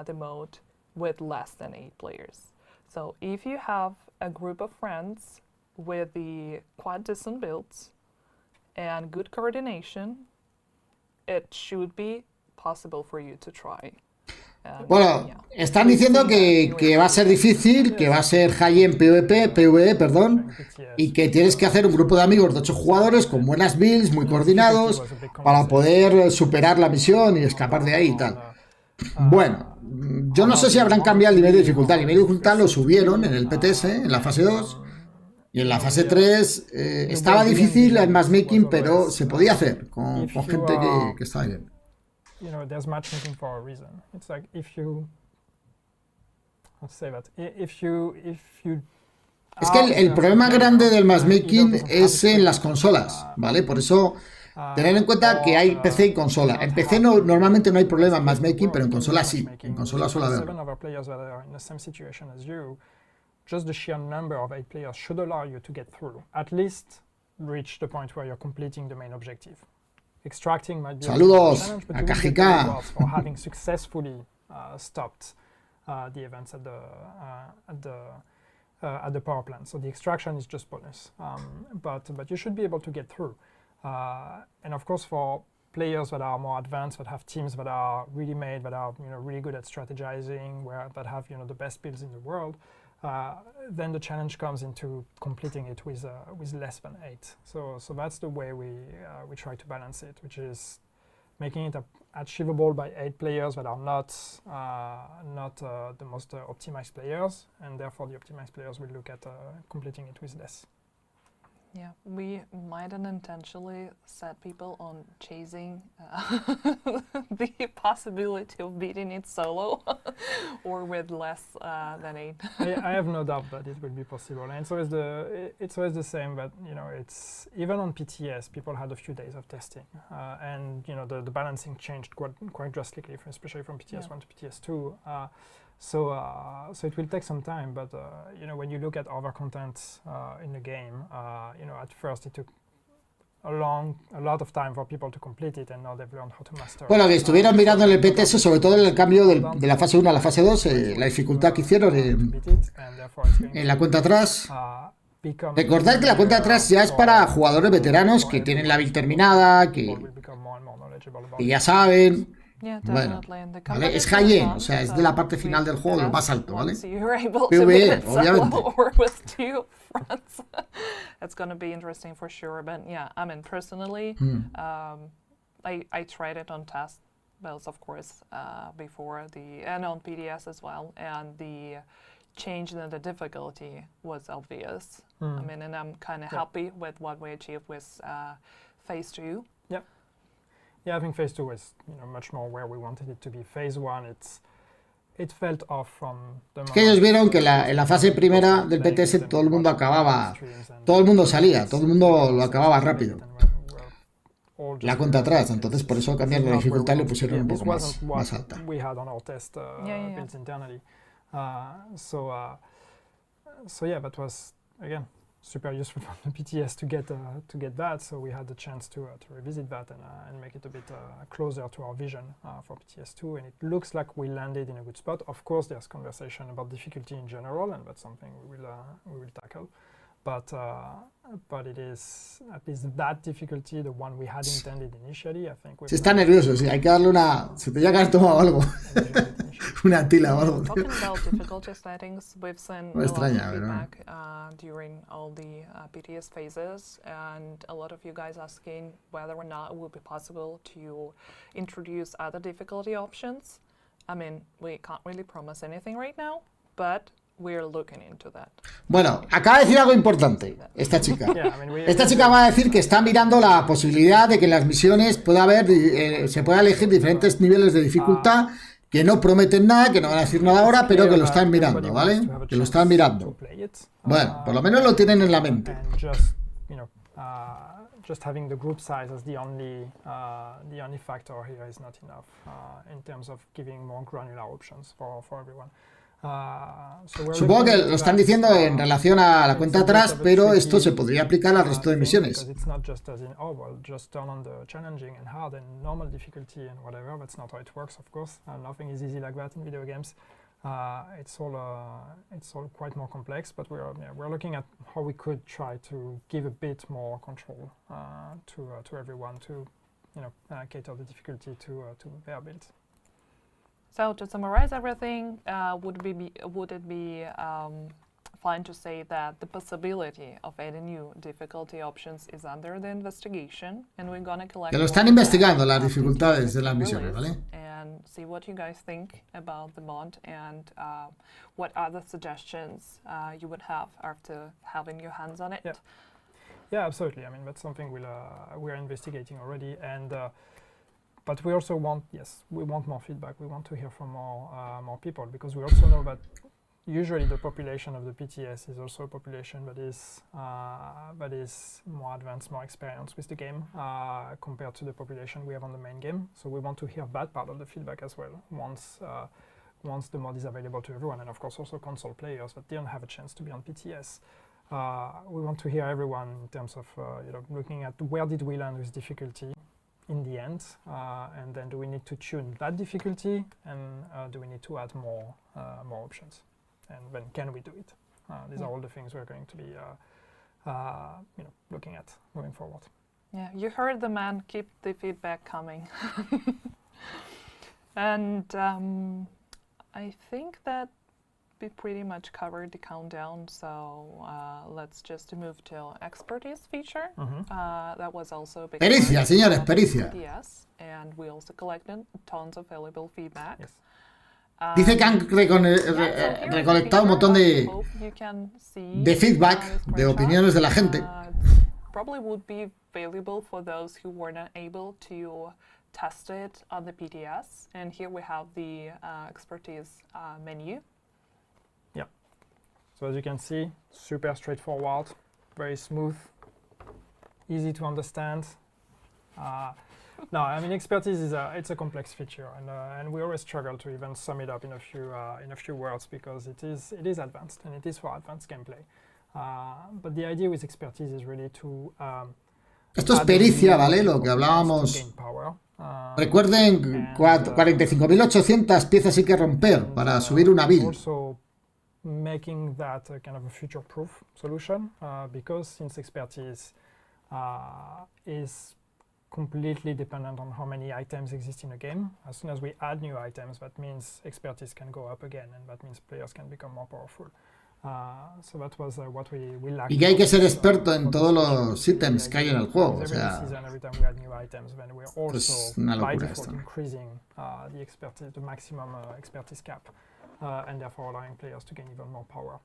the mode with less than 8 players. So if you have a group of friends with the quite decent builds and good coordination, it should be possible for you to try. Bueno, están diciendo que va a ser difícil, que va a ser high-end PvE, perdón, y que tienes que hacer un grupo de amigos de 8 jugadores con buenas builds, muy coordinados, para poder superar la misión y escapar de ahí y tal. Bueno, yo no sé si habrán cambiado el nivel de dificultad. El nivel de dificultad lo subieron en el PTS, en la fase 2, y en la fase 3 estaba difícil el matchmaking, pero se podía hacer con gente que estaba bien. You know, there's matchmaking for a reason. It's like if you, I'll say that if you. Es que el problema grande del matchmaking es en las consolas, ¿vale? Por eso tener en cuenta que hay PC y consola. En PC normalmente no hay problema en matchmaking, pero en consola sí. En consola suele haberlo. Just the sheer number of 8 players should allow you to get through. At least reach the point where you're completing the main objective. Extracting might be Saludos a challenge, but a you will get KGK. rewards for having successfully stopped the events at the power plant. So the extraction is just bonus, but you should be able to get through. And of course, for players that are more advanced, that have teams that are really made, that are really good at strategizing, that have the best builds in the world. Then the challenge comes into completing it with less than 8. So that's the way we try to balance it, which is making it achievable by 8 players that are not the most optimized players, and therefore the optimized players will look at completing it with less. Yeah, we might unintentionally set people on chasing the possibility of beating it solo or with less than 8. I have no doubt that it will be possible, and it's always the same. But it's even on PTS, people had a few days of testing, and the balancing changed quite drastically, especially from PTS 1 to PTS 2. So it will take some time, but when you look at other content in the game, at first it took a lot of time for people to complete it, and now they've learned how to master. Bueno, que estuvieron mirando en el PTS, sobre todo en el cambio de la fase 1 a la fase 2, la dificultad que hicieron en la cuenta atrás. Recordad que la cuenta atrás ya es para jugadores veteranos que tienen la build terminada, que ya saben. Bueno, ¿vale? Es high-end, o sea, es de la parte final del juego, lo más alto, ¿vale? PvE, obviamente. It's going to be interesting for sure, but yeah, I mean, personally, I tried it on test builds, of course, before and on PDS as well, and the change in the difficulty was obvious. I mean, and I'm kind of happy with what we achieved with Phase 2. Yep. Yeah, I think Phase 2 was much more where we wanted it to be. Phase 1, it felt off from the moment. Es que ellos vieron que en la fase primera del PTS todo el mundo acababa, todo el mundo salía, todo el mundo lo acababa rápido. La cuenta atrás, entonces por eso cambiaron la dificultad y lo pusieron un poco más alta. We had on our test builds internally. so yeah, that was again super useful for the PTS to get that. So we had the chance to revisit that and make it a bit closer to our vision for PTS2. And it looks like we landed in a good spot. Of course, there's conversation about difficulty in general, and that's something we will tackle. But it is at least that difficulty, the one we had intended initially. I think. Sí, está nervioso. Sí, hay que darle una. Se te llega a haber tomado algo. Una tila o algo. Talking about difficulty settings, we've seen a lot of feedback during all the PTS phases, and a lot of you guys asking whether or not it would be possible to introduce other difficulty options. I mean, we can't really promise anything right now, but we're looking into that. Bueno, acaba de decir algo importante esta chica. Esta chica va a decir que está mirando la posibilidad de que en las misiones pueda haber, se pueda elegir diferentes niveles de dificultad que no prometen nada, que no van a decir nada ahora, pero que lo están mirando, ¿vale? Que lo están mirando. Bueno, por lo menos lo tienen en la mente. Just having the group size as the only factor here is not enough in terms of giving more granular options for everyone. Supongo que lo están diciendo en relación a la cuenta atrás, pero esto se podría aplicar al resto de misiones. It's not just as in, oh well, just turn on the challenging and hard and normal difficulty and whatever. That's not how it works, of course. Nothing is easy like that in video games. It's all quite more complex, but we're looking at how we could try to give a bit more control to everyone to cater the difficulty to their builds. So to summarize everything, would it be fine to say that the possibility of adding new difficulty options is under the investigation, and we're gonna collect. Que lo están investigando las dificultades de las misiones, ¿vale? And see what you guys think about the mod and what other suggestions you would have after having your hands on it. Yeah, absolutely. I mean, that's something we're investigating already, and. But we also want, we want more feedback. We want to hear from more people, because we also know that usually the population of the PTS is also a population that is more advanced, more experienced with the game compared to the population we have on the main game. So we want to hear that part of the feedback as well once the mod is available to everyone, and of course also console players that didn't have a chance to be on PTS. We want to hear everyone in terms of looking at where did we land with difficulty in the end, and then do we need to tune that difficulty, and do we need to add more options, and then can we do it? These are all the things we're going to be looking at moving forward. Yeah, you heard the man. Keep the feedback coming. And I think that we pretty much covered the countdown, so let's just move to expertise feature. That was also a big pericia, señores, pericia. Yes, and we also collected tons of valuable feedback. Yes. Dice que han recolectado un montón de feedback, de opiniones de la gente. Probably would be valuable for those who were not able to test it on the PTS. And here we have the expertise menu. So as you can see, super straightforward, very smooth, easy to understand. No, I mean, expertise is it's a complex feature, and we always struggle to even sum it up in a few words, because it is advanced, and it is for advanced gameplay. But the idea with expertise is really to esto es pericia, ¿vale? Lo que hablábamos. Recuerden, 45.800 piezas hay que romper para subir una build. Making that kind of a future-proof solution, because since expertise is completely dependent on how many items exist in a game, as soon as we add new items, that means expertise can go up again, and that means players can become more powerful. So that was what we lacked. Y que hay que ser experto en todos los ítems que hay en el juego, o sea, every time we add new items, then we're also es una by locura default esto. increasing the expertise, the maximum expertise cap. And therefore allowing players to gain even more power.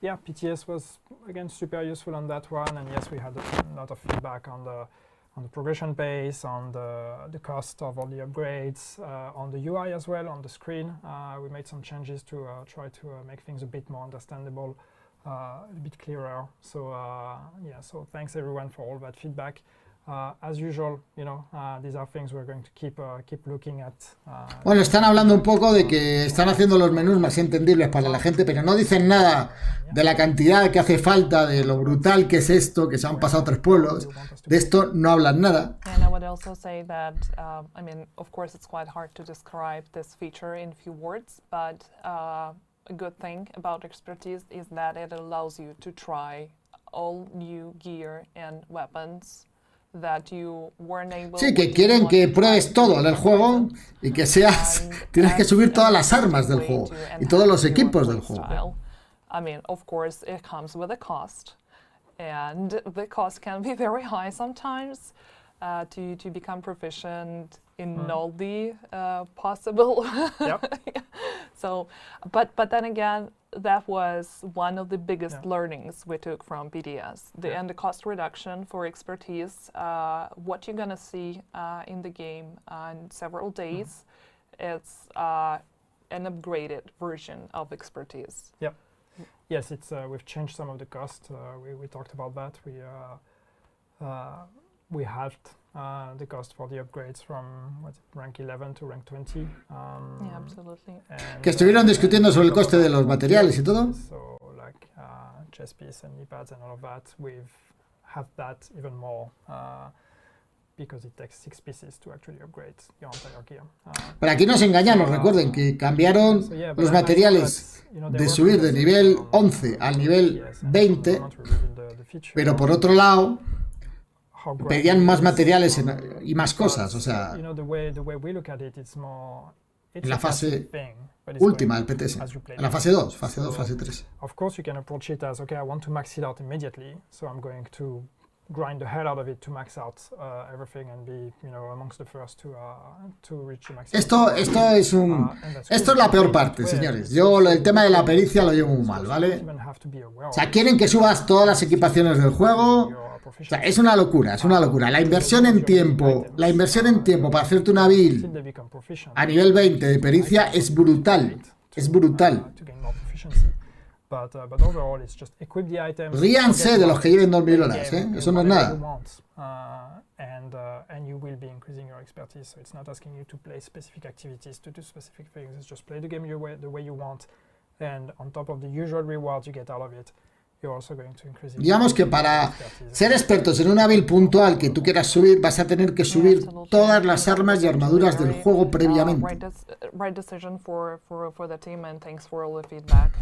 Yeah, PTS was again super useful on that one, and yes, we had a lot of feedback on the progression pace, on the cost of all the upgrades, on the UI as well, on the screen. We made some changes to try to make things a bit more understandable, a bit clearer. So yeah, so thanks everyone for all that feedback. as usual, these are things we're going to keep looking at. Bueno, están hablando un poco de que están haciendo los menús más entendibles para la gente, pero no dicen nada de la cantidad que hace falta, de lo brutal que es esto, que se han pasado 3 pueblos. De esto no hablan nada. And I would also say that, I mean, of course, it's quite hard to describe this feature in few words, but a good thing about expertise is that it allows you to try all new gear and weapons that you weren't able. Sí, que quieren que pruebes todo del juego y que seas... Tienes que subir todas las armas del juego y todos los equipos del juego. I mean, of course, it comes with a cost, and the cost can be very high sometimes to become proficient in all the possible. Yep. So, but then again, that was one of the biggest learnings we took from PDS. And the cost reduction for expertise, what you're going to see in the game in several days, it's an upgraded version of expertise. Yep. Yes, it's we've changed some of the cost. We talked about that. We halved the cost for the upgrades from rank 11 to rank 20. Yeah, absolutely. Que estuvieron discutiendo sobre el coste de los materiales y todo. So like chess piece and knee pads and all of that, we've halved that even more because it takes 6 pieces to actually upgrade your entire gear. Pero aquí nos engañamos, recuerden que cambiaron los materiales de subir de nivel 11 al nivel 20, pero por otro lado pedían más materiales y más cosas, o sea, en la fase última del PTS, en la fase 2, fase 3. Of course you can approach it as, okay, I want to max it out immediately, so I'm going to grind the hell out of it to max out everything and be, amongst the first to reach the max. Esto es la peor parte, señores. Yo el tema de la pericia lo llevo muy mal, ¿vale? O sea, quieren que subas todas las equipaciones del juego. O sea, es una locura, es una locura. La inversión en tiempo para hacerte una build a nivel 20 de pericia es brutal. Es brutal. But overall, it's just equip the items. Ríanse de los que lleven 2000 horas, ¿eh? Eso no es nada. And you will be increasing your expertise. So it's not asking you to play specific activities, to do specific things. It's just play the game the way you want. And on top of the usual rewards you get out of it, you're also going to increase it. Digamos que para ser expertos en una build puntual que tú quieras subir, vas a tener que subir todas las armas y armaduras del juego previamente. Right decision for the team, and thanks for all the feedback,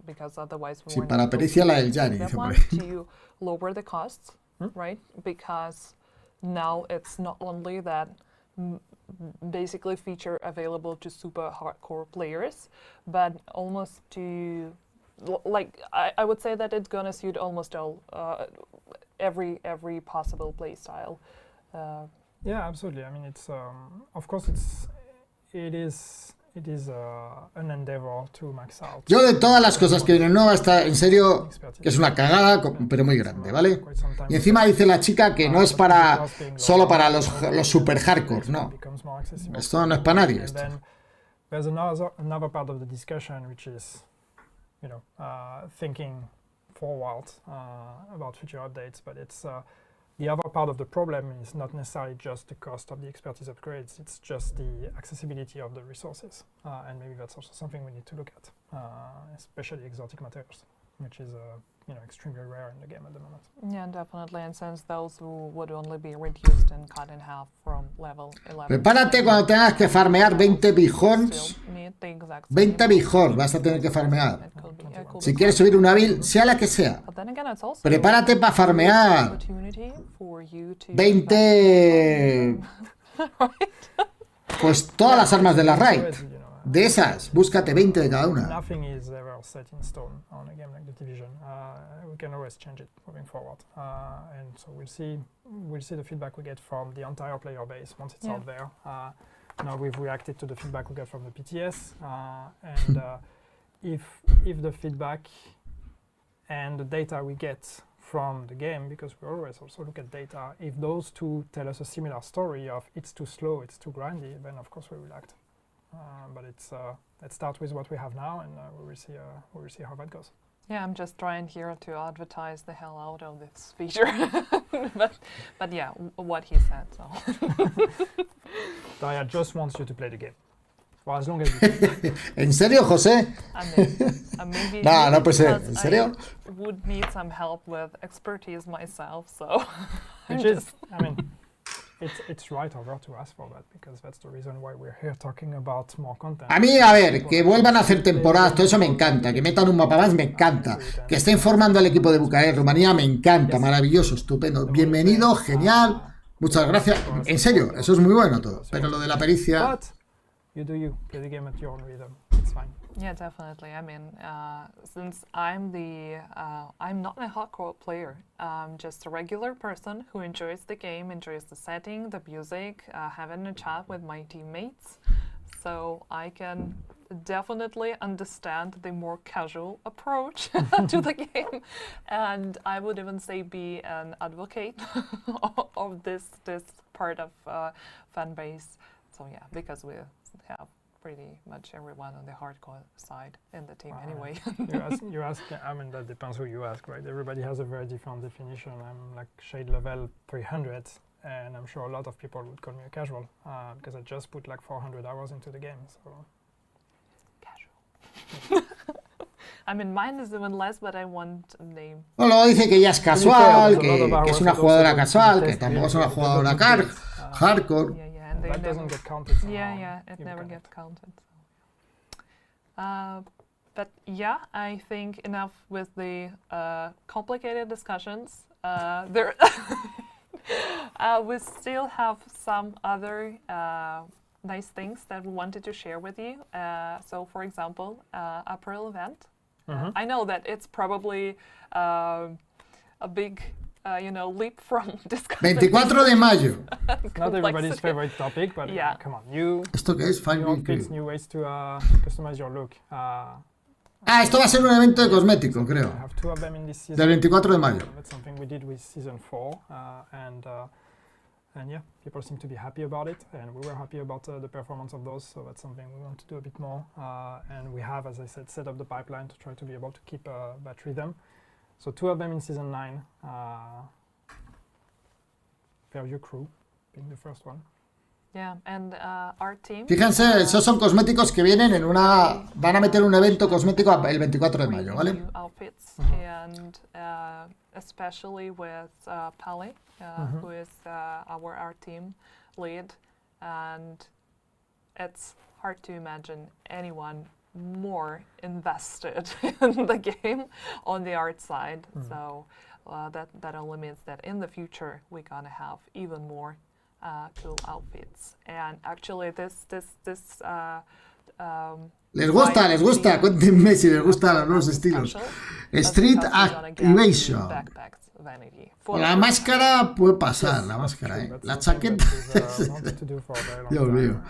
because otherwise we weren't para pericia la del Jari, dice por ahí. To lower the costs, right? Because now it's not only that basically feature available to super hardcore players, but almost to I would say that it's gonna suit almost all every possible play style. Yeah, absolutely. I mean, it's of course it is an endeavor to max out. Yo de todas las cosas que vienen nuevas, está en serio que es una cagada, pero muy grande, ¿vale? Y encima dice la chica que no es solo para los super hardcore, no. Esto no es para nadie. Esto. There's another part of the discussion which is thinking forward about future updates, but it's the other part of the problem is not necessarily just the cost of the expertise upgrades, it's just the accessibility of the resources, and maybe that's also something we need to look at, especially exotic materials, which is extremely rare in the game at the moment. Yeah, definitely, and since those would only be reduced and cut in half from level 11. Prepárate cuando tengas que farmear 20 bijons. 20 bijons vas a tener que farmear. Si quieres subir una build, sea la que sea. Prepárate para farmear 20... Pues todas las armas de la raid. De esas, búscate 20 de cada una. Nothing is ever set in stone on a game like The Division. We can always change it moving forward. And so we'll see the feedback we get from the entire player base once it's out there. Now we've reacted to the feedback we get from the PTS, and if the feedback and the data we get from the game, because we always also look at data, if those two tell us a similar story of it's too slow, it's too grindy, then of course we will act. But let's start with what we have now, and we will see how that goes. Yeah, I'm just trying here to advertise the hell out of this feature. but yeah, what he said, so. Daya just wants you to play the game. For as long as you can. ¿En serio, José? Maybe No puede ser. because ¿En serio? I would need some help with expertise myself, so. Which is, I mean, it's right over to ask for that, because that's the reason why we're here talking about more content. A mí, a ver, que vuelvan a hacer temporadas, todo eso me encanta. Que metan un mapa más, me encanta. Que estén formando al equipo de Bucarest, Rumanía, me encanta. Maravilloso, estupendo. Bienvenido, genial. Muchas gracias. En serio, eso es muy bueno todo. Pero lo de la pericia... But you do you. Play the game at your own rhythm. It's fine. Yeah, definitely. I mean, since I'm not a hardcore player. I'm just a regular person who enjoys the game, enjoys the setting, the music, having a chat with my teammates. So I can definitely understand the more casual approach to the game, and I would even say be an advocate of this part of fan base. So yeah, because we have pretty much everyone on the hardcore side in the team anyway. you ask, I mean, that depends who you ask, right? Everybody has a very different definition. I'm like shade level 300, and I'm sure a lot of people would call me a casual, because I just put like 400 hours into the game, so... Casual. I mean, mine is even less, but I want a name. Bueno, luego dice que ella es casual, que es una jugadora casual, que tampoco es una jugadora hardcore. And that doesn't get counted somehow. Yeah, it never gets counted. But yeah, I think enough with the complicated discussions. There, we still have some other nice things that we wanted to share with you. So, for example, April event. I know that it's probably a big leap from discussing 24 de mayo. Not everybody's favorite topic, but yeah. Come on, new ¿Esto qué es? outfits, new ways to customize your look. Esto va a ser un evento de cosméticos, creo. I have two of them in this season. Del 24 de mayo. That's something we did with season 4, and yeah, people seem to be happy about it, and we were happy about the performance of those, so that's something we want to do a bit more. And we have, as I said, set up the pipeline to try to be able to keep that rhythm. So 2 of them in season 9. Fairview Crew being the first one. Yeah, and our team. Fíjense, esos son cosméticos que vienen en una... Van a meter un evento cosmético el 24 de mayo, ¿vale? Outfits, and especially with Pali, who is our team lead, and it's hard to imagine anyone more invested in the game on the art side. So that only means that in the future we're gonna have even more cool outfits. And actually this les gusta, cuéntenme si les gustan los nuevos estilos. Street Activation. La máscara puede pasar, la máscara, ¿eh? La chaqueta. Dios mío.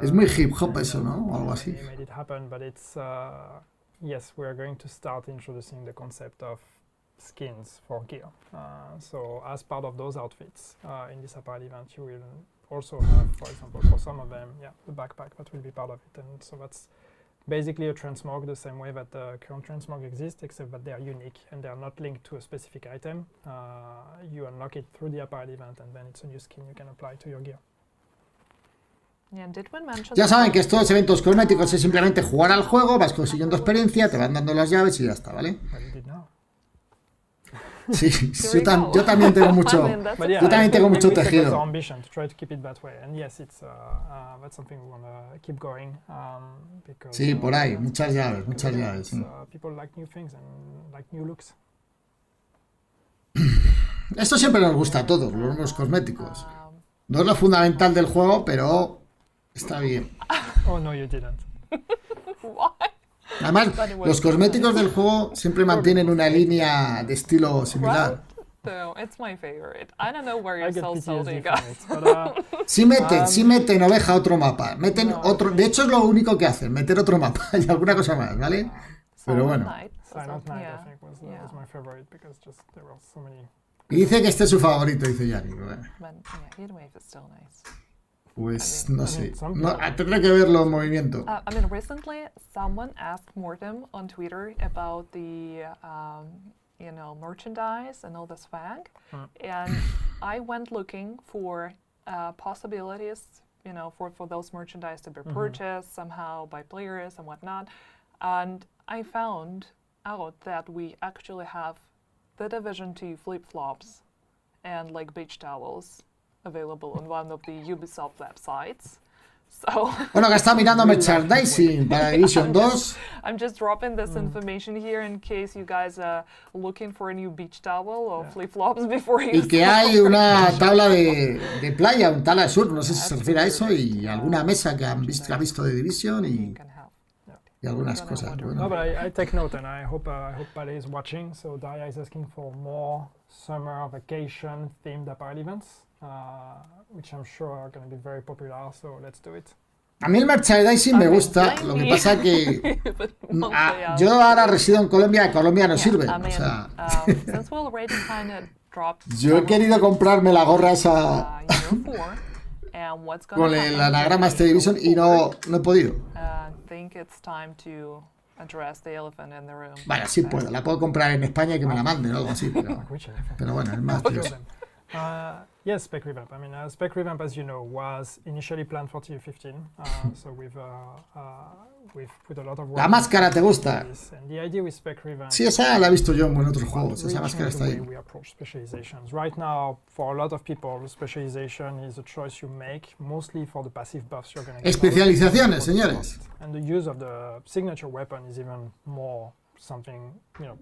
Es muy hip hop eso, ¿no? O algo así. Yes, we are going to start introducing the concept of skins for gear. So as part of those outfits in this apparel event, you will also have, for example, for some of them, the backpack that will be part of it. And so that's basically a transmog the same way that the current transmog exists, except that they are unique and they are not linked to a specific item. You unlock it through the apparel event, and then it's a new skin you can apply to your gear. Ya saben que estos eventos cosméticos es simplemente jugar al juego, vas consiguiendo experiencia, te van dando las llaves y ya está, ¿vale? Sí, yo también tengo mucho, tejido. Sí, por ahí, muchas llaves. Sí. Esto siempre nos gusta a todos, los nuevos cosméticos. No es lo fundamental del juego, pero está bien. Oh, no, you didn't. Además, los cosméticos del juego siempre mantienen una línea de estilo similar. Sí meten oveja otro mapa. Meten otro. De hecho, es lo único que hacen, meter otro mapa y alguna cosa más, ¿vale? Pero bueno. Y dice que este es su favorito, dice Yanni. Bueno. Pues I mean, no I sé. mean, some No, people- tendré que verlo en movimiento. I mean, recently someone asked Mortem on Twitter about the, merchandise and all the swag, and I went looking for possibilities, for those merchandise to be purchased somehow by players and whatnot, and I found out that we actually have the Division 2 flip-flops and like beach towels available on one of the Ubisoft websites. So Bueno, que está mirando merchandising para Division 2. I'm just dropping this information here in case you guys are looking for a new beach towel or flip-flops before you Y que hay una tabla de playa, un tabla de surf, no sé si se refiere a eso, y alguna mesa que ha visto de Division y algunas cosas. No, Bueno. but I take note, and I hope Pale is watching. So Daya is asking for more summer vacation themed apparel events, which I'm sure are going to be very popular. So let's do it. A mí el merchandising me gusta, lo que pasa que yo ahora resido en Colombia, Colombia no sirve. I O mean, sea, since we already kind of dropped yo he querido comprarme la gorra esa year 4, and what's going con to el happen anagrama este Division y no he podido. I think it's time to address the elephant in the room. Vale, sí puedo, la puedo comprar en España y que me la manden o algo así, pero bueno, es más tedioso. Yes, spec revamp. I mean, spec revamp, as you know, was initially planned for TU15. So we've put a lot of work. La máscara te gusta. And the idea with spec revamp. Sí, esa la he visto yo en otros juegos, esa máscara está ahí. We approach specializations. Right now, for a lot of people, specialization is a choice you make, mostly for the passive buffs you're going to get. Especializaciones, señores. And the use of the signature weapon is even more something,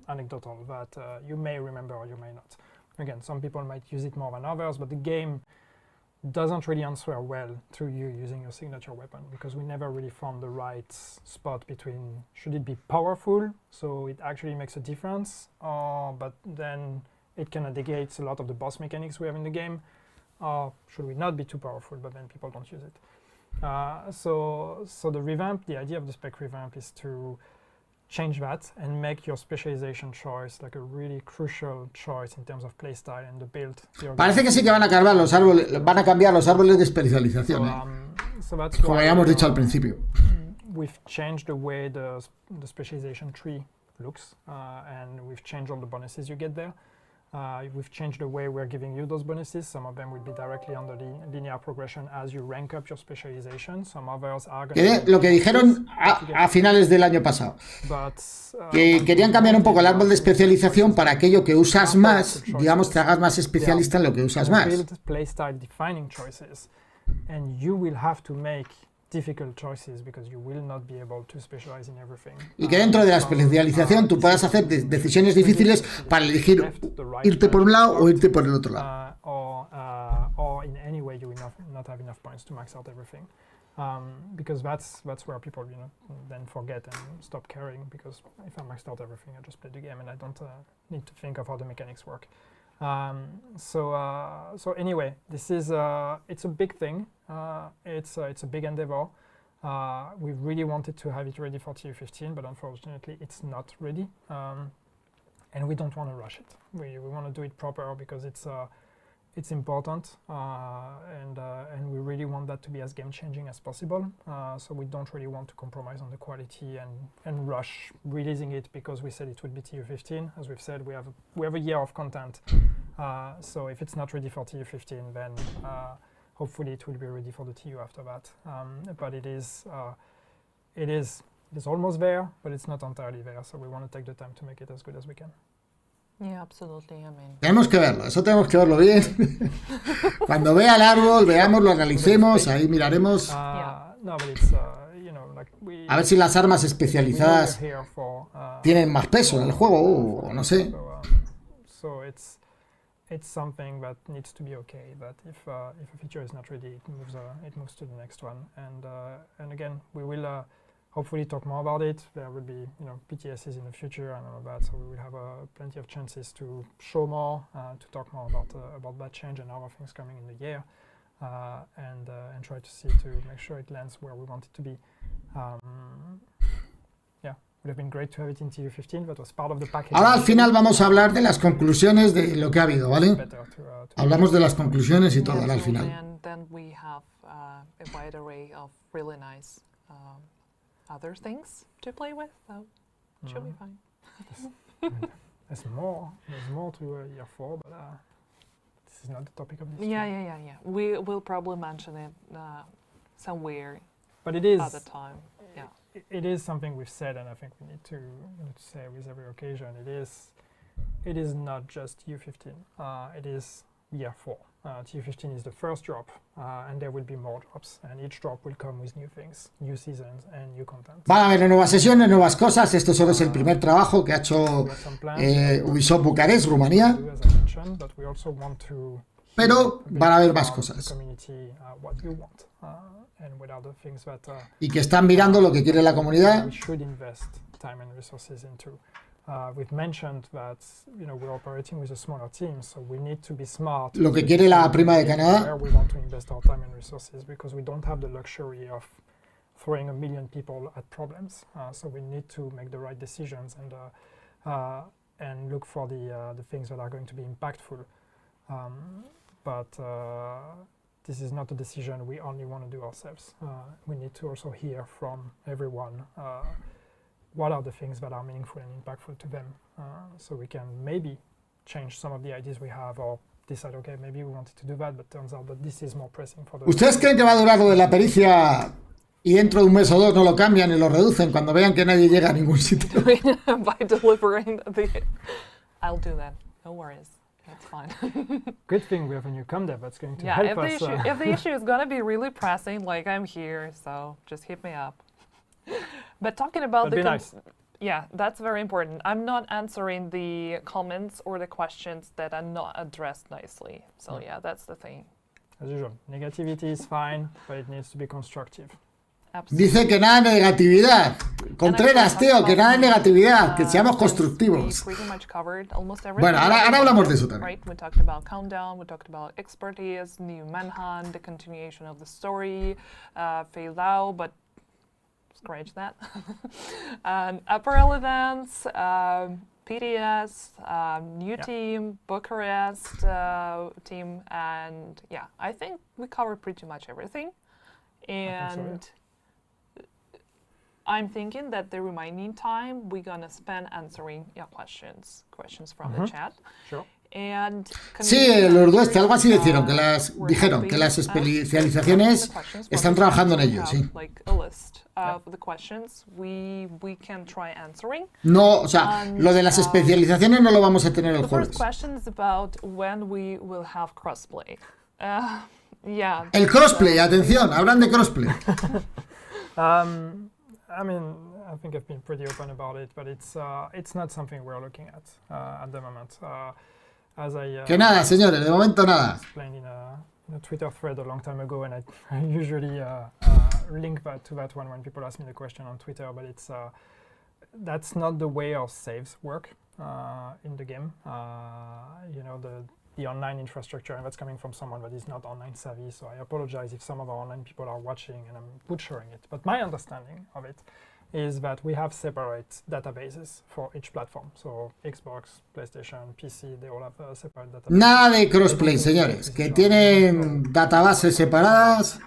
anecdotal that you may remember or you may not. Again, some people might use it more than others, but the game doesn't really answer well to you using your signature weapon because we never really found the right spot between should it be powerful, so it actually makes a difference, but then it kind of negates a lot of the boss mechanics we have in the game, or should we not be too powerful, but then people don't use it. So the revamp, the idea of the spec revamp is to change that and make your specialization choice like a really crucial choice in terms of playstyle and the build. Parece que sí que van a cambiar los árboles, van a cambiar los árboles de especialización, so that's como habíamos dicho al principio. We've changed the way the specialization tree looks, and we've changed all the bonuses you get there. We've changed the way we're giving you those bonuses. Some of them will be directly on the linear progression as you rank up your specialization. Some others are going to... Lo que dijeron a finales del año pasado, que querían cambiar un poco el árbol de especialización para aquello que usas más, digamos, te hagas más especialista en lo que usas más. Build playstyle defining choices, and you will have to make difficult choices because you will not be able to specialize in everything. Y que dentro de la especialización tú puedas hacer decisiones difíciles para elegir irte por un lado o irte por el otro lado. Or in any way you will not have enough points to max out everything. Because that's where people then forget and stop caring, because if I maxed out everything I just play the game and I don't need to think of how the mechanics work. So anyway, this is it's a big thing. It's a big endeavor. We really wanted to have it ready for TU15, but unfortunately it's not ready. And we don't want to rush it. We want to do it proper because it's important, and we really want that to be as game-changing as possible. So we don't really want to compromise on the quality and rush releasing it because we said it would be TU15. As we've said, we have a year of content. So if it's not ready for TU15, then hopefully it will be ready for the TU after that. But it is almost there, but it's not entirely there. So we want to take the time to make it as good as we can. Yeah, absolutely. I mean, Tenemos que verlo, eso tenemos que verlo bien. Cuando vea el árbol, veamos, lo analicemos, ahí miraremos. No, but it's, a ver si las armas especializadas tienen más peso en el juego, o no sé. So it's something that needs to be okay. That if a feature is not ready, it moves to the next one. And again, we will hopefully talk more about it. There will be PTSs in the future and all of that. So we will have plenty of chances to show more, to talk more about that change and other things coming in the year, and try to make sure it lands where we want it to be. would have been great to have it in TU15. That was part of the package. Ahora al final vamos a hablar de las conclusiones de lo que ha habido, ¿vale? Better to Hablamos de las conclusiones y todo ahora al Absolutely, final. and then we have a wide array of really nice other things to play with, so it should be fine. There's more to year 4, but this is not the topic of this. Yeah. We will probably mention it somewhere But it is. at the time. Yeah. It is something we've said, and I think we need to say with every occasion. It is not just U15. It is year 4. TU15 is the first drop, and there will be more drops, and each drop will come with new things, new seasons, and new content. Van a haber nuevas sesiones, nuevas cosas. Esto solo es el primer trabajo que ha hecho Ubisoft Bucarest, Rumanía. As I mentioned, but we also want to Pero van a haber más the cosas. community, what you want, and what are the things that Y que están mirando lo que quiere la comunidad. we should invest time and resources into. We've mentioned that we're operating with a smaller team, so we need to be smart. Lo que quiere la prima de Canadá. Where we want to invest our time and resources, because we don't have the luxury of throwing 1 million people at problems. So we need to make the right decisions and look for the things that are going to be impactful. But this is not a decision we only want to do ourselves. We need to also hear from everyone what are the things that are meaningful and impactful to them, so we can maybe change some of the ideas we have or decide, okay, maybe we wanted to do that, but turns out that this is more pressing for the... ¿Ustedes creen que va a durar lo de la pericia y dentro de un mes o dos no lo cambian y lo reducen cuando vean que nadie llega a ningún sitio? By delivering I'll do that. No worries. That's fine. Good thing we have a new comdev that's going to help us. If the issue is going to be really pressing, like I'm here, so just hit me up. But talking about That'd be nice. Yeah, that's very important. I'm not answering the comments or the questions that are not addressed nicely. So yeah, that's the thing. As usual, negativity is fine, but it needs to be constructive. Absolutely. Dice que nada de negatividad. Contreras, tío, que nada de negatividad, que seamos constructivos. We pretty much covered almost everything. Bueno, ahora hablamos de eso también. Right, we talked about Countdown, we talked about expertise, new manhunt, the continuation of the story, failed out, but scratch that. And apparel events, PDS, new team, Bucharest team, and yeah, I think we covered pretty much everything. And I'm thinking that the remaining time we're gonna spend answering your questions from the chat. Sure. And Sí, los dos, algo así dijeron que las especializaciones están trabajando en ello, sí. Like a list of the questions we can try answering. No, o sea, lo de las especializaciones no lo vamos a tener el The first jueves. question is about when we will have crossplay. Yeah. El crossplay, atención, hablan de crossplay. I mean, I think I've been pretty open about it, but it's not something we're looking at the moment. As I Que nada, señores, de momento nada. explained in a Twitter thread a long time ago, and I usually link to that one when people ask me the question on Twitter, but it's that's not the way our saves work in the game. The online infrastructure, and that's coming from someone that is not online savvy, so I apologize if some of our online people are watching and I'm butchering it. But my understanding of it is that we have separate databases for each platform. So Xbox, PlayStation, PC, they all have separate databases. Nada de crossplay, señores, que tienen databases separadas.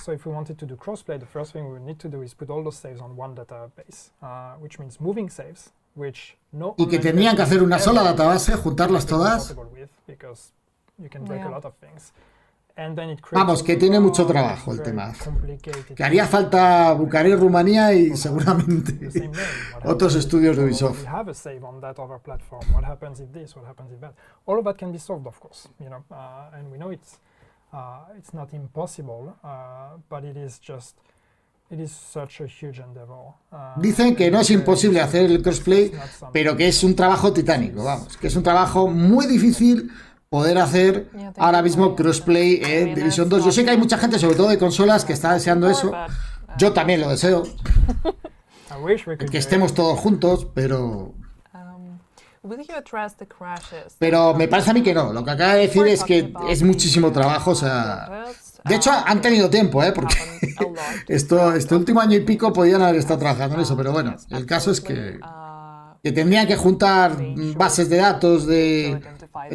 So if we wanted to do crossplay, the first thing we would need to do is put all those saves on one database, which means moving saves, which no Y que tendrían que hacer una sola database, juntarlas todas. because you can break a lot of things. And then it Vamos, que tiene mucho trabajo el tema. Que haría falta Bucarest, Rumanía y seguramente otros estudios de Ubisoft. We have a save on that other platform. What happens if this? What happens if that? All of that can be solved, of course. And we know it's not impossible, but it is such a huge endeavor. Dicen que no es imposible hacer el crossplay, pero que es un trabajo titánico, vamos, que es un trabajo muy difícil poder hacer ahora mismo crossplay en Division 2. Yo sé que hay mucha gente, sobre todo de consolas, que está deseando eso. Yo también lo deseo. Que estemos todos juntos, pero will you address the crashes? Pero me parece a mí que no. Lo que acaba de decir es que es muchísimo trabajo, o sea... De hecho, han tenido tiempo, porque este último año y pico podían haber estado trabajando en eso, pero bueno, el caso es que tendrían que juntar bases de datos,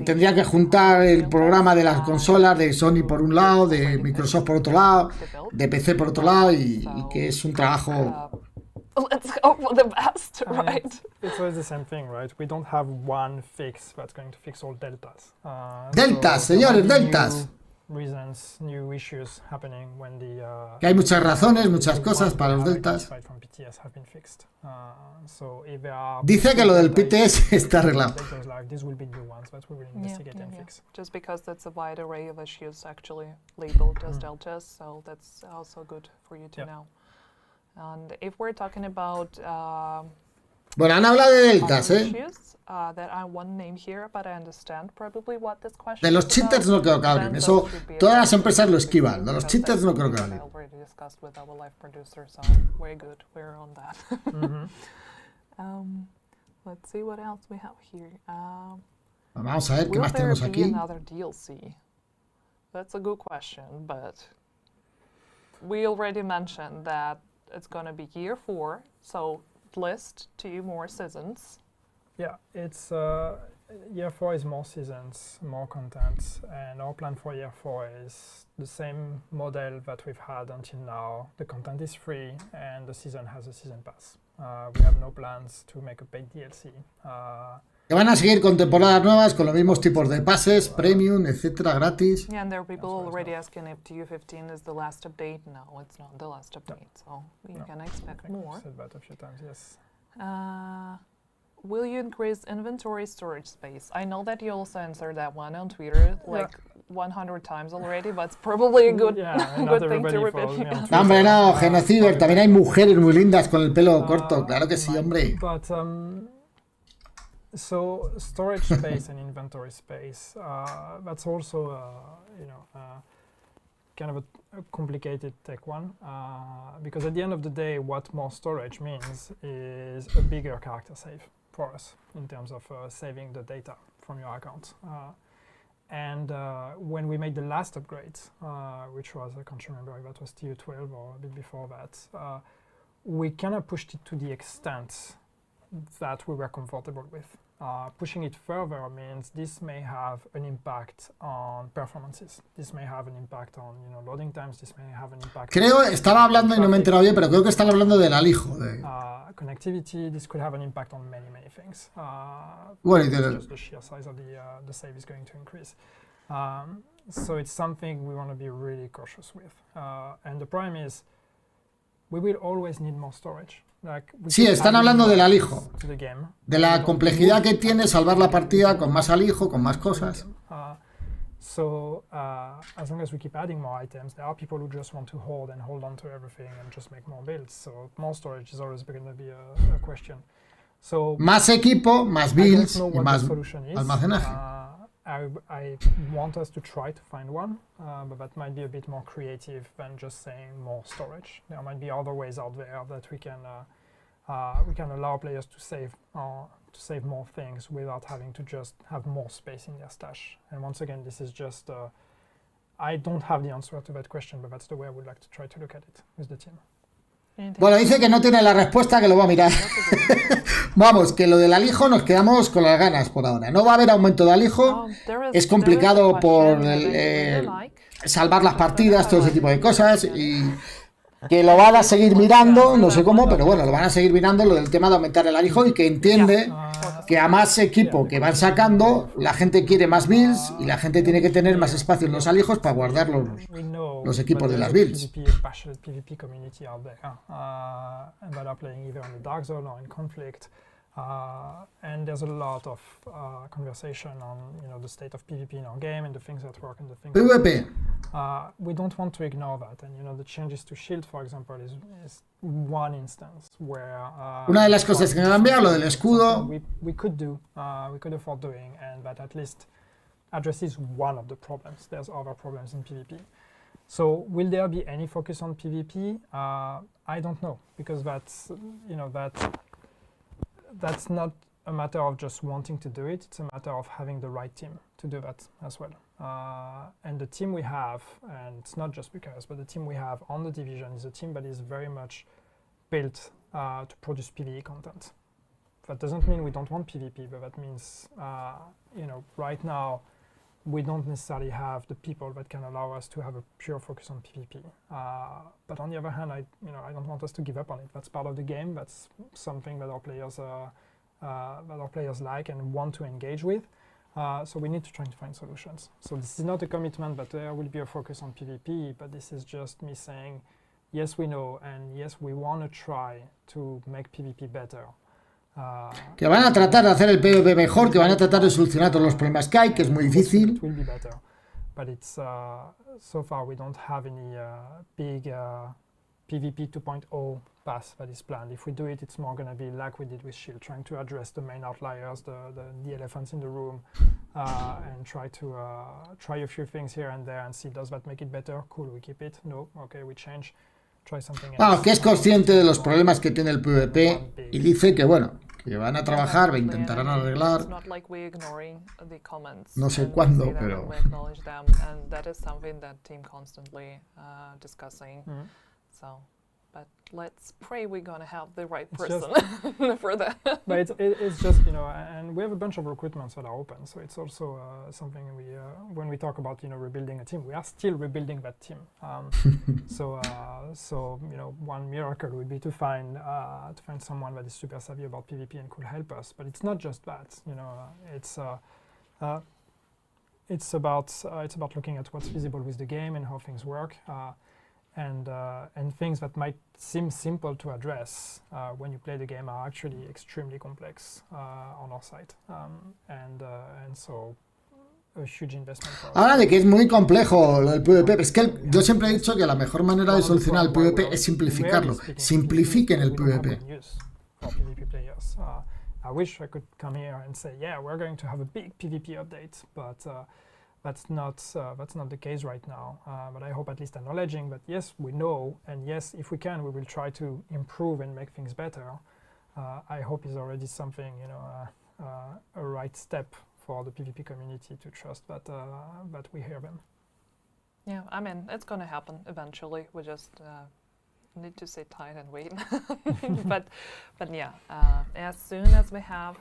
tendrían que juntar el programa de las consolas de Sony por un lado, de Microsoft por otro lado, de PC por otro lado, y que es un trabajo... Let's hope for the best, right? It's always the same thing, right? We don't have one fix that's going to fix all deltas. Deltas, señores, deltas. Reasons, new issues happening when the que hay muchas razones, muchas cosas para los deltas. Dice que lo del PTS está arreglado. Just because that's a wide array of issues actually labeled as deltas, so that's also good for you to know. And if we're talking about bueno, han hablado de deltas, that I won't name here, but I understand probably what this question de los cheaters no creo que hablen, eso todas las empresas lo esquivan, de los cheaters no creo que hablen. Already discussed with our live producer, so very good, we're on that. Let's see what else we have here. Vamos a ver qué más tenemos aquí. Another DLC? That's a good question, but we already mentioned that it's going to be year 4, so list 2 more seasons. Yeah, it's year 4 is more seasons, more content, and our plan for year 4 is the same model that we've had until now. The content is free, and the season has a season pass. We have no plans to make a paid DLC. Que van a seguir con temporadas nuevas, con los mismos tipos de pases, premium, etcétera, gratis. Yeah, and there are people already asking if TU15 is the last update. No, it's not the last update, so we can expect more. Said that a few times, yes. Will you increase inventory storage space? I know that you also answered that one on Twitter, like 100 times already, but it's probably a good, good thing to repeat. No, hombre, no, genocider, también hay mujeres muy lindas con el pelo corto, claro que sí, hombre. But, so storage space and inventory space, that's also, kind of a complicated tech one, because at the end of the day, what more storage means is a bigger character save for us in terms of saving the data from your account. And when we made the last upgrade, which was, I can't remember if that was TU12 or a bit before that, we kind of pushed it to the extent that we were comfortable with. Pushing it further means this may have an impact on performances. This may have an impact on loading times. This may have an impact. Creo estaba hablando y no me he enterado bien, pero creo que están hablando del alijo. Connectivity. This could have an impact on many things. Well, just the sheer size of the save is going to increase. So it's something we want to be really cautious with. And the problem is, we will always need more storage. Sí, están hablando del alijo, de la complejidad que tiene salvar la partida con más alijo, con más cosas. So as long as we keep adding more items, there are people who just want to hold on to everything and just make more builds. So more storage is always going to be a question. So más equipo, más builds y más almacenaje. I want us to try to find one, but that might be a bit more creative than just saying more storage. There might be other ways out there that we can allow players to save more things without having to just have more space in their stash. And once again, this is just I don't have the answer to that question, but that's the way I would like to try to look at it with the team. Bueno, dice que no tiene la respuesta, que lo va a mirar. Vamos, que lo del alijo nos quedamos con las ganas por ahora. No va a haber aumento de alijo. Es complicado por salvar las partidas, todo ese tipo de cosas. Y que lo van a seguir mirando, no sé cómo, pero bueno, lo van a seguir mirando lo del tema de aumentar el alijo y que entiende que a más equipo que van sacando, la gente quiere más builds y la gente tiene que tener más espacio en los alijos para guardar los equipos de las builds. PvP community out there, and that are playing either in the dark zone or in conflict, and there's a lot of conversation on the state of PvP in our game and the things that work and the things PvP. We don't want to ignore that, and the changes to shield, for example, is one instance where una de las cosas que han cambiado, lo del escudo, we could afford doing, and that at least addresses one of the problems. There's other problems in PvP. So will there be any focus on PvP? I don't know, because that's not a matter of just wanting to do it. It's a matter of having the right team to do that as well. And the team we have, and it's not just because, but the team we have on the division is a team that is very much built to produce PvE content. That doesn't mean we don't want PvP, but that means, right now, we don't necessarily have the people that can allow us to have a pure focus on PvP. But on the other hand, I don't want us to give up on it. That's part of the game. That's something that our players like and want to engage with. So we need to try to find solutions. So this is not a commitment that there will be a focus on PvP, but this is just me saying, yes, we know, and yes, we want to try to make PvP better. Que van a tratar de hacer el PvP mejor, que van a tratar de solucionar todos los problemas que hay, que es muy difícil. It will be better, but it's so far we don't have any big PvP 2.0 path that is planned. If we do it, it's more going to be like we did with Shield, trying to address the main outliers, the elephants in the room, and try a few things here and there and see, does that make it better? Cool, we keep it. No, okay, we change. Try something else. Bueno, que es consciente de los problemas que tiene el PvP y dice que bueno, que van a trabajar, intentarán arreglar. No sé cuándo, pero. But let's pray we're going to have the right person for that. But it's just, and we have a bunch of recruitments that are open. So it's also something when we talk about, rebuilding a team, we are still rebuilding that team. So one miracle would be to find someone that is super savvy about PvP and could help us. But it's not just that, it's about looking at what's feasible with the game and how things work. And things that might seem simple to address when you play the game are actually extremely complex on our site, and so a huge investment. Ahora de que es muy complejo el PvP, es que yo siempre he dicho que la mejor manera de solucionar el PvP es simplificarlo. Simplifiquen el PvP. I wish I could come here and say, yeah, we're going to have a big PvP update, but that's not the case right now. But I hope at least acknowledging that yes, we know, and yes, if we can, we will try to improve and make things better. I hope is already something, a right step for the PvP community to trust that we hear them. Yeah, I mean, it's going to happen eventually. We just need to sit tight and wait. but yeah, as soon as we have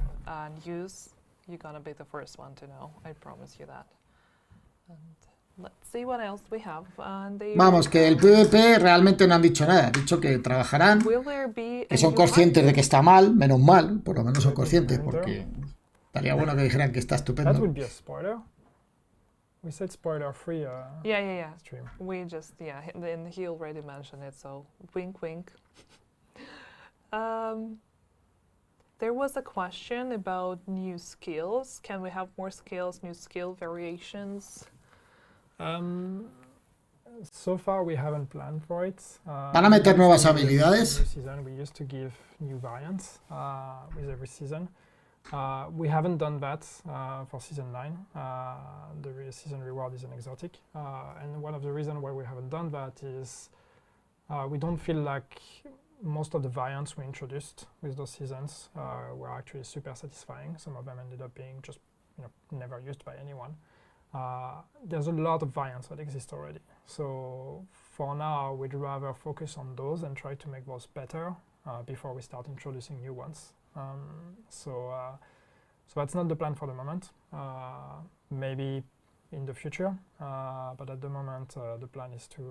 news, you're going to be the first one to know. I promise you that. Let's see what else we have. Vamos, que el PvP realmente no han dicho nada. Han dicho que trabajarán, que son conscientes de que está mal, menos mal, por lo menos son conscientes, porque estaría bueno que dijeran que está estupendo. That would be a spoiler. We said spoiler free. Yeah. Stream. We just then he already mentioned it, so wink, wink. There was a question about new skills. Can we have more skills, new skill variations? So far we haven't planned for it. ¿Van a meter nuevas habilidades? We used to give new variants with every season. We haven't done that for Season 9. The season reward is an exotic. And one of the reasons why we haven't done that is we don't feel like most of the variants we introduced with those seasons were actually super satisfying. Some of them ended up being just never used by anyone. There's a lot of variants that exist already. So for now, we'd rather focus on those and try to make those better before we start introducing new ones. So that's not the plan for the moment. Maybe in the future, but at the moment, the plan is to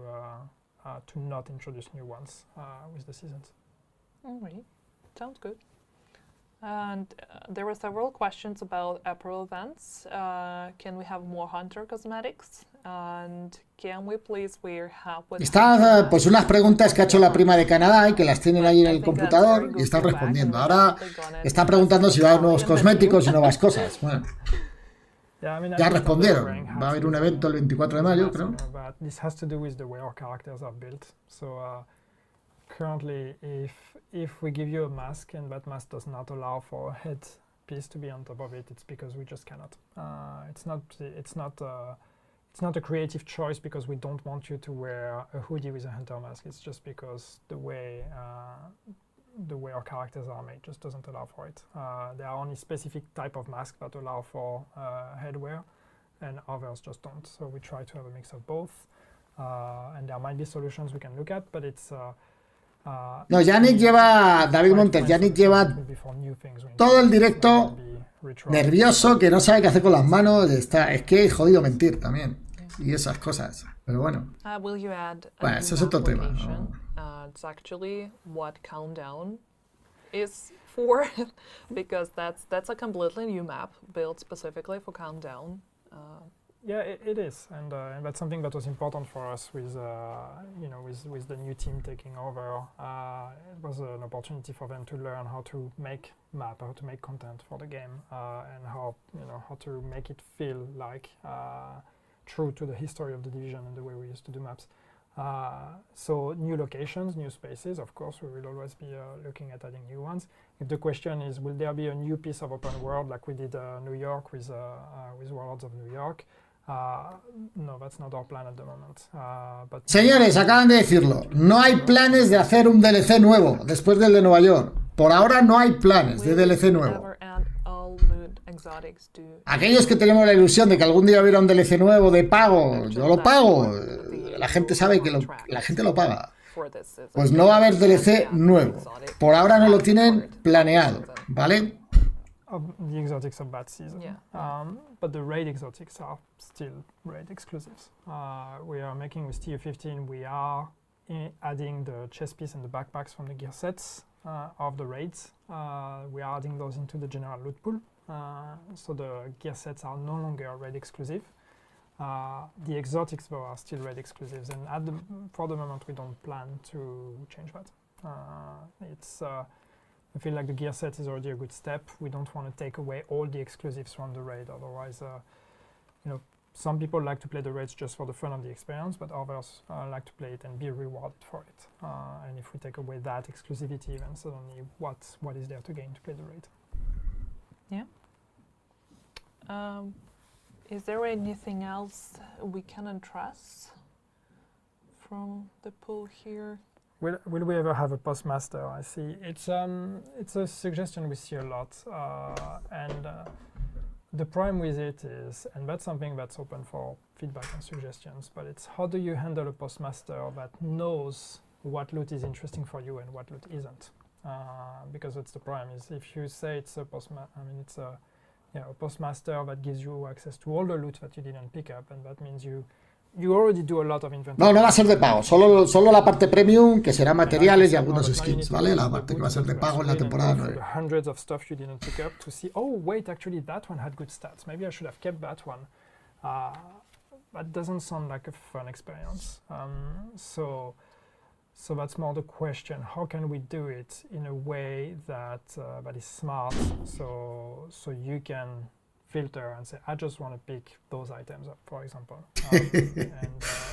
not introduce new ones with the seasons. All right, sounds good. And there were several questions about April events. Can we have more Hunter cosmetics? And can we please have with Está pues unas preguntas que ha hecho la prima de Canadá y que las tienen ahí en el computador y están respondiendo. Ahora están preguntando si va a haber nuevos cosméticos y nuevas cosas. Bueno, ya respondieron. Va a haber un evento el 24 de mayo, creo. This has to do with the way our characters are built. So currently, if we give you a mask and that mask does not allow for a head piece to be on top of it, it's because we just cannot. It's not a creative choice because we don't want you to wear a hoodie with a hunter mask. It's just because the way the way our characters are made just doesn't allow for it. There are only specific type of masks that allow for headwear, and others just don't. So we try to have a mix of both, and there might be solutions we can look at, but it's No, Yannick lleva, David Montes, Yannick lleva todo el directo nervioso, que no sabe qué hacer con las manos. Es que es jodido mentir también. Y esas cosas. Pero bueno. Will you add Bueno, eso es otro tema, ¿no? It's actually what Countdown is for, because that's a completely new map built specifically for Countdown. Yeah, it is, and that's something that was important for us with with the new team taking over. It was an opportunity for them to learn how to make map, how to make content for the game, and how to make it feel like true to the history of the Division and the way we used to do maps. So new locations, new spaces, of course, we will always be looking at adding new ones. If the question is, will there be a new piece of open world like we did New York with Warlords of New York? No, that's not our plan at the moment. But Señores, acaban de decirlo. No hay planes de hacer un DLC nuevo después del de Nueva York. Por ahora no hay planes de DLC nuevo. Aquellos que tenemos la ilusión de que algún día hubiera un DLC nuevo de pago, yo lo pago. La gente sabe que la gente lo paga. Pues no va a haber DLC nuevo. Por ahora no lo tienen planeado, ¿vale? The exotics are bad season, but the raid exotics are still raid exclusives. We are making with TU15, we are adding the chest piece and the backpacks from the gear sets of the raids. We are adding those into the general loot pool. So the gear sets are no longer raid exclusive. The exotics though are still raid exclusives, and for the moment we don't plan to change that. I feel like the gear set is already a good step. We don't want to take away all the exclusives from the raid, otherwise some people like to play the raids just for the fun of the experience, but others like to play it and be rewarded for it. And if we take away that exclusivity, then suddenly what is there to gain to play the raid? Yeah. Is there anything else we can address from the pool here? Will we ever have a postmaster? I see. It's a suggestion we see a lot, and the problem with it is, and that's something that's open for feedback and suggestions, but it's how do you handle a postmaster that knows what loot is interesting for you and what loot isn't? Because that's the problem. Is if you say it's a a postmaster that gives you access to all the loot that you didn't pick up, and that means you already do a lot of inventory. No va a ser de pago, solo la parte premium, que será materiales y algunos skins, ¿vale? La parte que va a ser de pago en la temporada 9. Hundreds of stuff you didn't pick up to see, oh wait, actually that one had good stats. Maybe I should have kept that one. That doesn't sound like a fun experience. So that's more the question. How can we do it in a way that is smart, so you can filter and say, I just want to pick those items up, for example.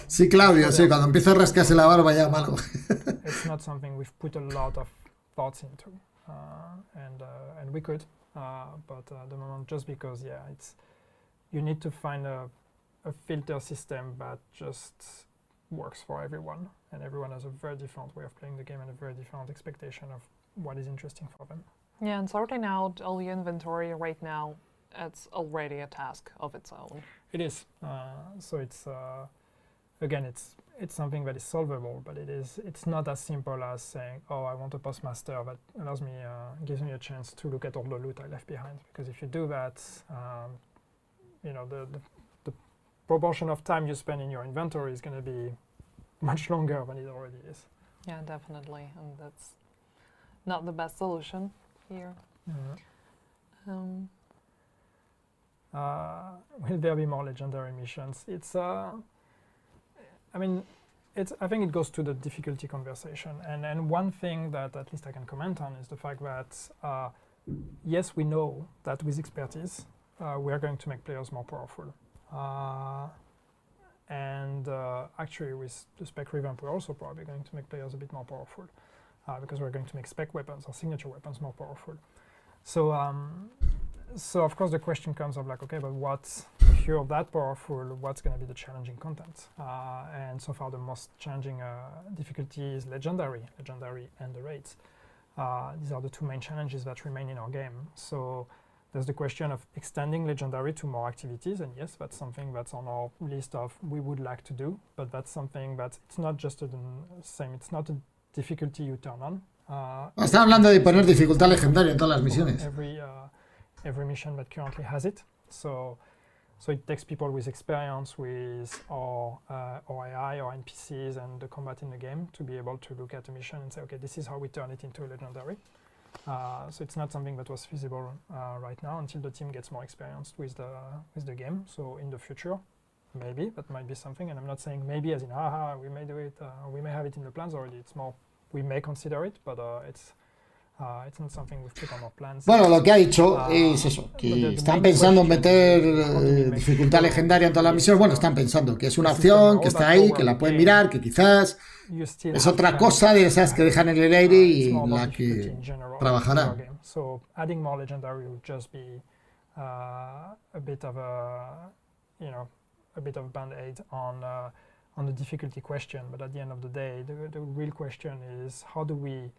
Sí, Claudio, sí, cuando empieza a rascarse la barba ya malo. It's not something we've put a lot of thoughts into, and we could, but at the moment, just because, you need to find a filter system that just works for everyone, and everyone has a very different way of playing the game and a very different expectation of what is interesting for them. Yeah, and sorting out all your inventory right now, it's already a task of its own. It is. So it's again, it's something that is solvable, but it's not as simple as saying, oh, I want a postmaster that allows me, gives me a chance to look at all the loot I left behind. Because if you do that, the proportion of time you spend in your inventory is going to be much longer than it already is. Yeah, definitely, and that's not the best solution here. Mm-hmm. Will there be more legendary missions? I think it goes to the difficulty conversation. And one thing that at least I can comment on is the fact that, yes, we know that with expertise, we are going to make players more powerful. Actually, with the spec revamp, we're also probably going to make players a bit more powerful because we're going to make spec weapons or signature weapons more powerful. So of course the question comes up like, okay, but if you're that powerful, what's going to be the challenging content? And so far the most challenging difficulty is legendary and the raids. These are the two main challenges that remain in our game. So there's the question of extending Legendary to more activities, and yes, that's something that's on our list of we would like to do, but that's something that it's not just the same, it's not a difficulty you turn on. Está hablando de poner dificultad legendaria en todas las misiones. Every mission that currently has it. So it takes people with experience with our AI or NPCs and the combat in the game to be able to look at a mission and say, okay, this is how we turn it into a legendary. So it's not something that was feasible right now until the team gets more experienced with the game. So in the future, maybe that might be something. And I'm not saying maybe as in, we may do it, we may have it in the plans already. It's more, we may consider it, but it's not something we've put on our plans. Bueno, lo que ha dicho es eso, que están pensando en meter dificultad legendaria en todas las misiones. Bueno, están pensando que es una opción, que está ahí, que la pueden mirar, que quizás es otra cosa de esas que dejan en el aire y en la que trabajarán. So adding more legendary would just be a bit of a band-aid on the difficulty question. But at the end of the day, the real question is how do we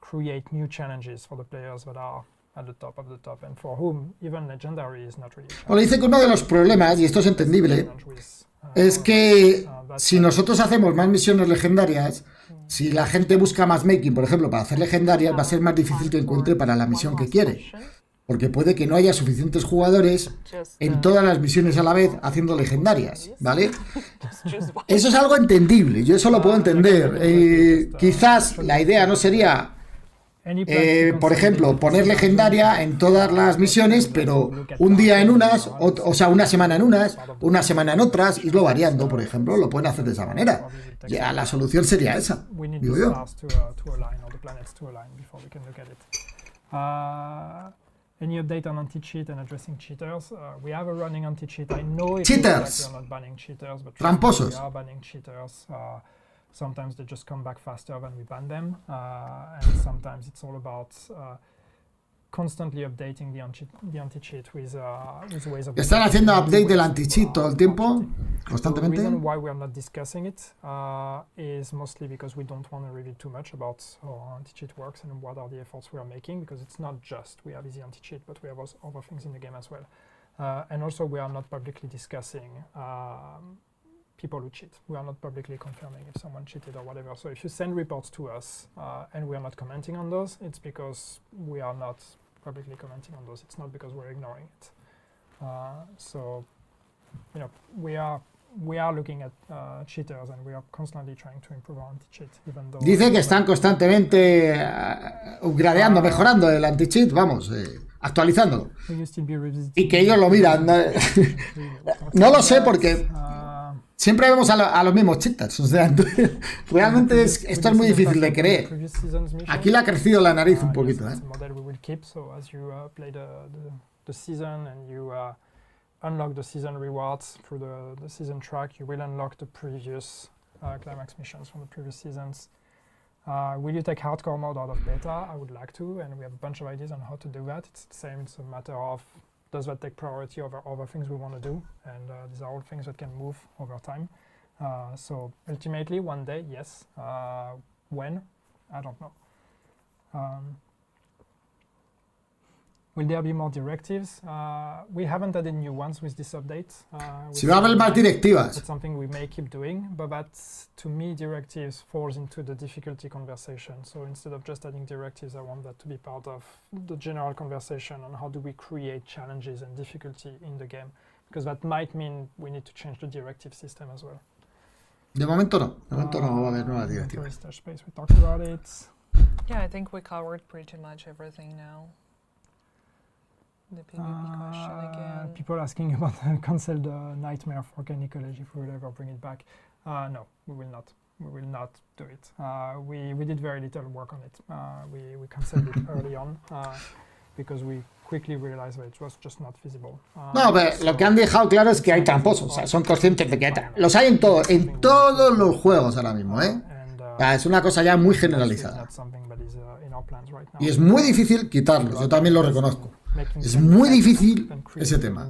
create new challenges for the players that are at the top of the top and for whom even legendary is not really. Bueno, dice que uno de los problemas, y esto es entendible, es que si nosotros hacemos más misiones legendarias, si la gente busca más making, por ejemplo, para hacer legendarias, va a ser más difícil que encuentre para la misión que quiere. Porque puede que no haya suficientes jugadores en todas las misiones a la vez haciendo legendarias, ¿vale? Eso es algo entendible, yo eso lo puedo entender. Quizás la idea no sería, por ejemplo, poner legendaria en todas las misiones, pero un día en unas, o sea, una semana en unas, una semana en otras, irlo variando, por ejemplo, lo pueden hacer de esa manera. Ya la solución sería esa, digo yo. Any update on anti-cheat and addressing cheaters? We have a running anti-cheat. I know it's cheaters. Like we're not banning cheaters, but tramposos. We are banning cheaters. Sometimes they just come back faster than we ban them, and sometimes it's all about constantly updating the anti-cheat with ways of. Están haciendo update del anti-cheat todo el tiempo, constantemente. The reason why we are not discussing it is mostly because we don't want to reveal too much about how anti-cheat works and what are the efforts we are making, because it's not just we have easy anti-cheat, but we have other things in the game as well. And also we are not publicly discussing people who cheat. We are not publicly confirming if someone cheated or whatever. So if you send reports to us and we are not commenting on those, it's because we are not publicly commenting on those. It's not because we're ignoring it. So, you know, we are looking at cheaters and we are constantly trying to improve our anti-cheat, even though. Dice que están constantemente upgradeando, mejorando el anti-cheat, vamos, actualizándolo. Y que ellos lo miran. No lo sé porque siempre vemos a los mismos cheaters. O sea, realmente esto es muy difícil de creer. Aquí le ha crecido la nariz un poquito, ¿eh? Unlock the season rewards through the season track. You will unlock the previous climax missions from the previous seasons. Will you take hardcore mode out of beta? I would like to, and we have a bunch of ideas on how to do that. It's the same, it's a matter of does that take priority over other things we want to do, and these are all things that can move over time. So ultimately, one day, yes. When? I don't know. Will there be more directives? We haven't added new ones with this update. Si va a haber más directivas. It's something we may keep doing, but that, to me, directives falls into the difficulty conversation. So instead of just adding directives, I want that to be part of the general conversation on how do we create challenges and difficulty in the game, because that might mean we need to change the directive system as well. De momento no. De momento no va a haber nuevas directivas. Space, we talked about it. Yeah, I think we covered pretty much everything now. The PvP question again. People asking about cancel the nightmare for Ecology if we will ever bring it back. No, we will not. We will not do it. We did very little work on it. We canceled it early on because we quickly realized that it was just not feasible. No, pero lo que han dejado claro es que hay tramposos. O sea, son conscientes de que hay los hay en todos los juegos ahora mismo, ¿eh? Es una cosa ya muy generalizada. Y es muy difícil quitarlos, yo también lo reconozco. Es muy difícil ese tema.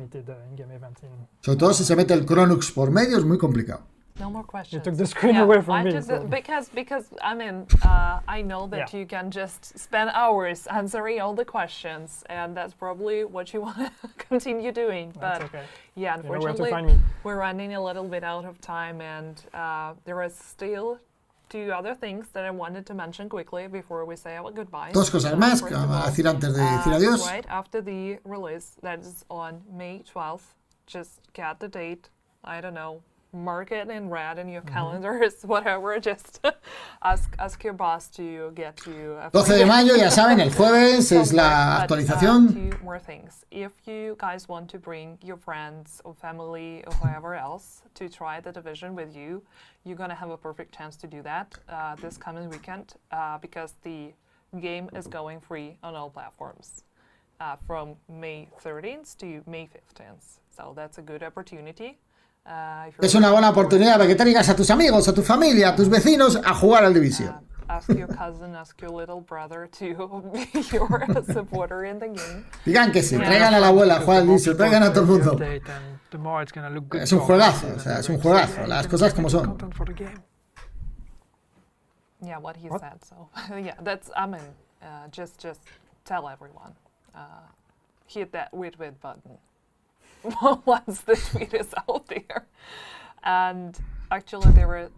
Sobre todo si se mete el Chronux por medio, es muy complicado. No more questions. You took the screen away from me. Because I mean, I know that you can just spend hours answering all the questions, and that's probably what you want to continue doing. But yeah, unfortunately, we're running a little bit out of time, and there are still 2 other things that I wanted to mention quickly before we say our goodbyes. 2 cosas más que vamos a decir antes de decir adiós. Right after the release, that is on May 12th, just get the date. I don't know. Mark it in red in your calendars, whatever. Just ask your boss to get you. 12 de mayo, ya saben, el jueves es la actualización. 2 more things. If you guys want to bring your friends or family or whoever else to try the Division with you, you're gonna have a perfect chance to do that this coming weekend because the game is going free on all platforms from May 13th to May 15th. So that's a good opportunity. Es una buena oportunidad para que traigas a tus amigos, a tu familia, a tus vecinos a jugar al Division. Ask your cousin, ask your little brother to be your supporter in the game. Digan que sí, traigan a la abuela a jugar al Division, traigan a todo el mundo. Es un juegazo, o sea, es un juegazo, las cosas como son. Yeah, what he said. So yeah, that's I mean, just tell everyone, hit that wait button. Once the tweet is out there. And actually there was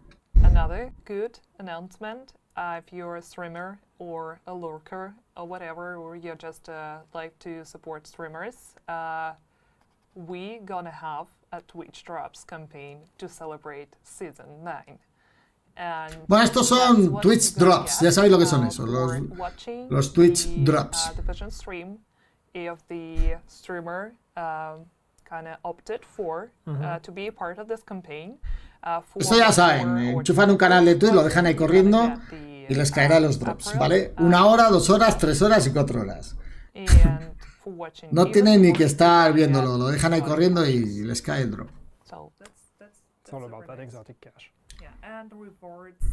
another good announcement. If you're a streamer or a lurker or whatever, or you just like to support streamers, we gonna have a Twitch Drops campaign to celebrate Season 9. And bueno, estos son Twitch Drops, ya sabéis lo que son esos, los Twitch Drops. The Vision stream, if the streamer kind of opted for to be a part of this campaign. Esto ya saben, enchufan un canal de Twitch, lo dejan ahí corriendo y les caerá los drops, ¿vale? 1 hora, 2 horas, 3 horas y 4 horas. No tienen ni que estar viéndolo, lo dejan ahí corriendo y les cae el drop. It's all about that exotic cash. Yeah, and rewards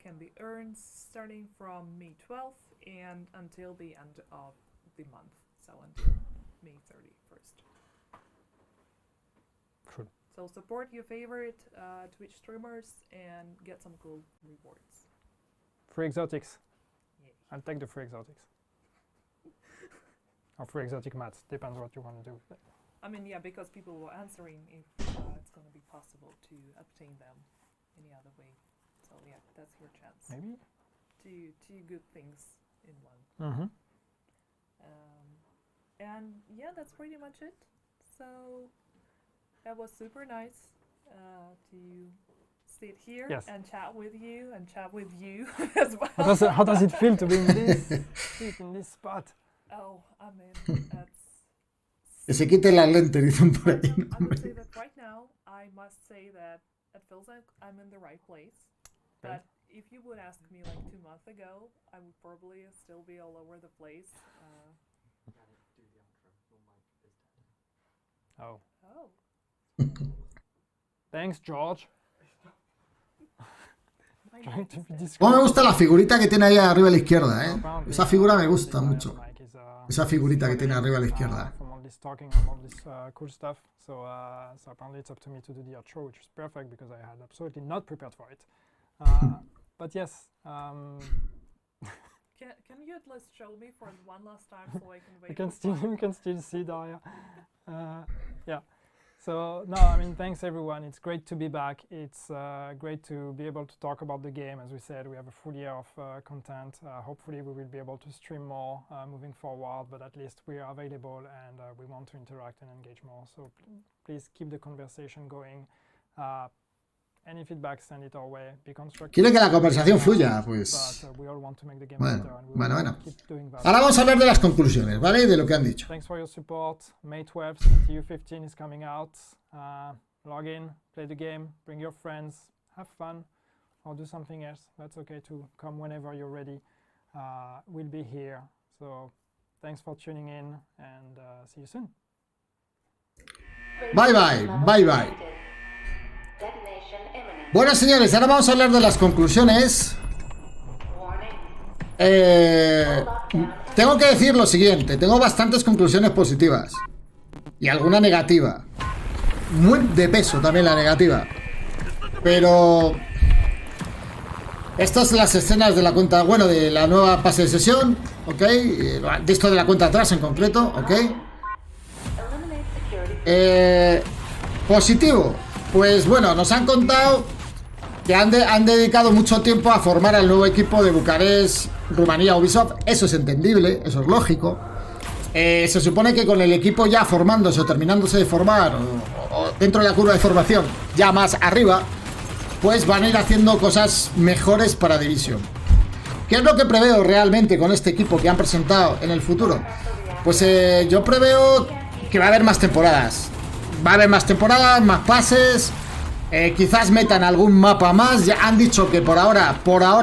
can be earned starting from May 12th and until the end of the month, so until May 31st. So support your favorite Twitch streamers and get some cool rewards. Free exotics. Yeah. I'll take the free exotics. Or free exotic mats, depends what you want to do with it. I mean, yeah, because people were answering if it's going to be possible to obtain them any other way. So yeah, that's your chance. Maybe. Two good things in one. And yeah, that's pretty much it. So that was super nice to sit here and chat with you as well. How does it feel to be in this spot? Oh, I mean, that's... Que se quite la lente, dicen por ahí. I would say that right now, I must say that it feels like I'm in the right place. But if you would ask me like 2 months ago, I would probably still be all over the place. Oh. Thanks, George. Oh, me gusta la figurita que tiene ahí arriba a la izquierda, ¿eh? Esa figura me gusta mucho. Esa figurita que tiene arriba a la izquierda. So apparently it's up to me to do the outro, which is perfect because I had absolutely not prepared for it. But yes. Can you at least show me for one last time so I can wait? You can still see Daria. Yeah. So, no, I mean, thanks everyone. It's great to be back. It's great to be able to talk about the game. As we said, we have a full year of content. Hopefully we will be able to stream more moving forward, but at least we are available and we want to interact and engage more. So please keep the conversation going. Any feedback, send it our way. Be constructive. Quiere que la conversación fluya, pues. Bueno. Ahora vamos a hablar de las conclusiones, ¿vale? De lo que han dicho. Thanks for your support. May 12th, TU15 is coming out. Log in, play the game, bring your friends, have fun, or do something else. That's okay to come whenever you're ready. We'll be here. So thanks for tuning in and see you soon. Bye. Bueno, señores, ahora vamos a hablar de las conclusiones. Tengo que decir lo siguiente. Tengo bastantes conclusiones positivas y alguna negativa. Muy de peso también la negativa. Pero estas son las escenas de la cuenta, bueno, de la nueva fase de sesión, ¿ok? De esto de la cuenta atrás en concreto, ¿ok? Positivo. Pues bueno, nos han contado que han dedicado mucho tiempo a formar al nuevo equipo de Bucarest, Rumanía, Ubisoft. Eso es entendible, eso es lógico. Se supone que con el equipo ya formándose o terminándose de formar, o dentro de la curva de formación, ya más arriba, pues van a ir haciendo cosas mejores para Division. ¿Qué es lo que preveo realmente con este equipo que han presentado en el futuro? Pues yo preveo que va a haber más temporadas. Va a haber más temporadas, más pases. Quizás metan algún mapa más. Ya han dicho que por ahora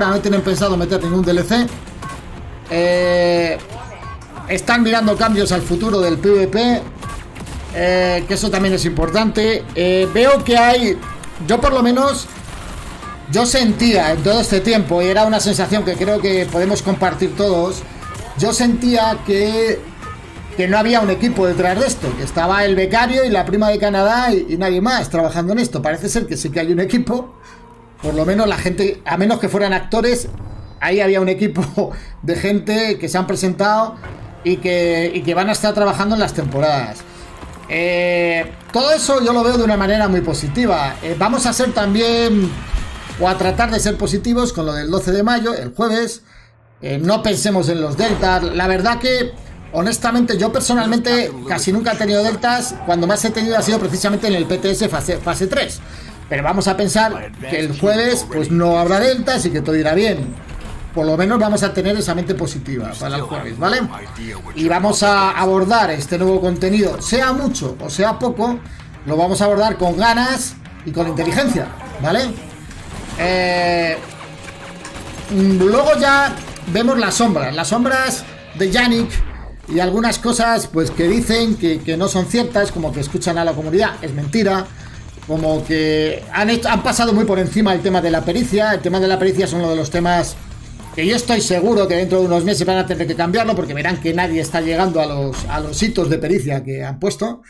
no tienen pensado meter ningún DLC. Están mirando cambios al futuro del PvP. Que eso también es importante. Veo que hay... Yo por lo menos... Yo sentía en todo este tiempo, y era una sensación que creo que podemos compartir todos, yo sentía que no había un equipo detrás de esto, que estaba el becario y la prima de Canadá y nadie más trabajando en esto. Parece ser que sí que hay un equipo, por lo menos la gente, a menos que fueran actores, ahí había un equipo de gente que se han presentado y que van a estar trabajando en las temporadas. Todo eso yo lo veo de una manera muy positiva. Vamos a ser también... o a tratar de ser positivos con lo del 12 de mayo, el jueves. No pensemos en los deltas. La verdad que, honestamente, yo personalmente casi nunca he tenido deltas. Cuando más he tenido ha sido precisamente en el PTS fase 3. Pero vamos a pensar que el jueves pues no habrá deltas y que todo irá bien. Por lo menos vamos a tener esa mente positiva para el jueves, ¿vale? Y vamos a abordar este nuevo contenido, sea mucho o sea poco, lo vamos a abordar con ganas y con inteligencia, ¿vale? Luego ya vemos las sombras de Yannick y algunas cosas pues que dicen que no son ciertas, como que escuchan a la comunidad, es mentira, como que han pasado muy por encima el tema de la pericia. El tema de la pericia es uno de los temas que yo estoy seguro que dentro de unos meses van a tener que cambiarlo, porque verán que nadie está llegando a los hitos de pericia que han puesto.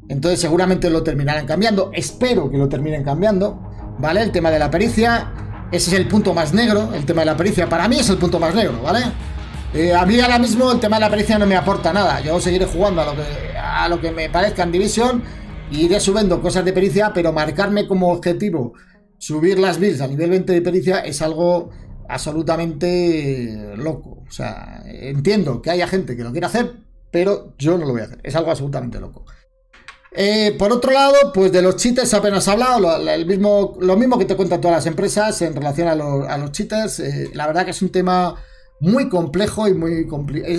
Entonces seguramente lo terminarán cambiando, espero que lo terminen cambiando, ¿vale? El tema de la pericia, ese es el punto más negro, el tema de la pericia, para mí es el punto más negro, ¿vale? A mí ahora mismo el tema de la pericia no me aporta nada, yo seguiré jugando a lo que me parezca en Division, y iré subiendo cosas de pericia, pero marcarme como objetivo subir las builds a nivel 20 de pericia es algo absolutamente loco. O sea, entiendo que haya gente que lo quiera hacer, pero yo no lo voy a hacer, es algo absolutamente loco. Por otro lado, pues de los cheaters apenas he hablado, lo mismo que te cuentan todas las empresas en relación a los cheaters. La verdad que es un tema muy complejo y muy complicado.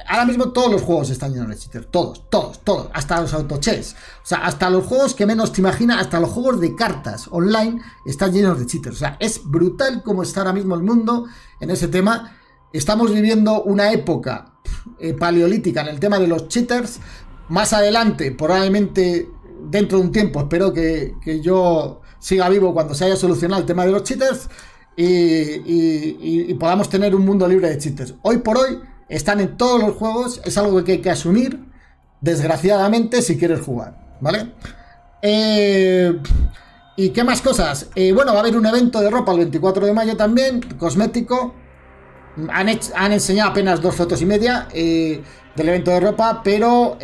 Ahora mismo todos los juegos están llenos de cheaters, todos, hasta los autochess, o sea, hasta los juegos que menos te imaginas, hasta los juegos de cartas online están llenos de cheaters. O sea, es brutal cómo está ahora mismo el mundo en ese tema. Estamos viviendo una época paleolítica en el tema de los cheaters. Más adelante, probablemente dentro de un tiempo, espero que yo siga vivo cuando se haya solucionado el tema de los cheaters y podamos tener un mundo libre de cheaters. Hoy por hoy están en todos los juegos, es algo que hay que asumir, desgraciadamente, si quieres jugar, ¿vale? ¿Y qué más cosas? Bueno, va a haber un evento de ropa el 24 de mayo también, cosmético. Han enseñado apenas 2 fotos y media del evento de ropa, pero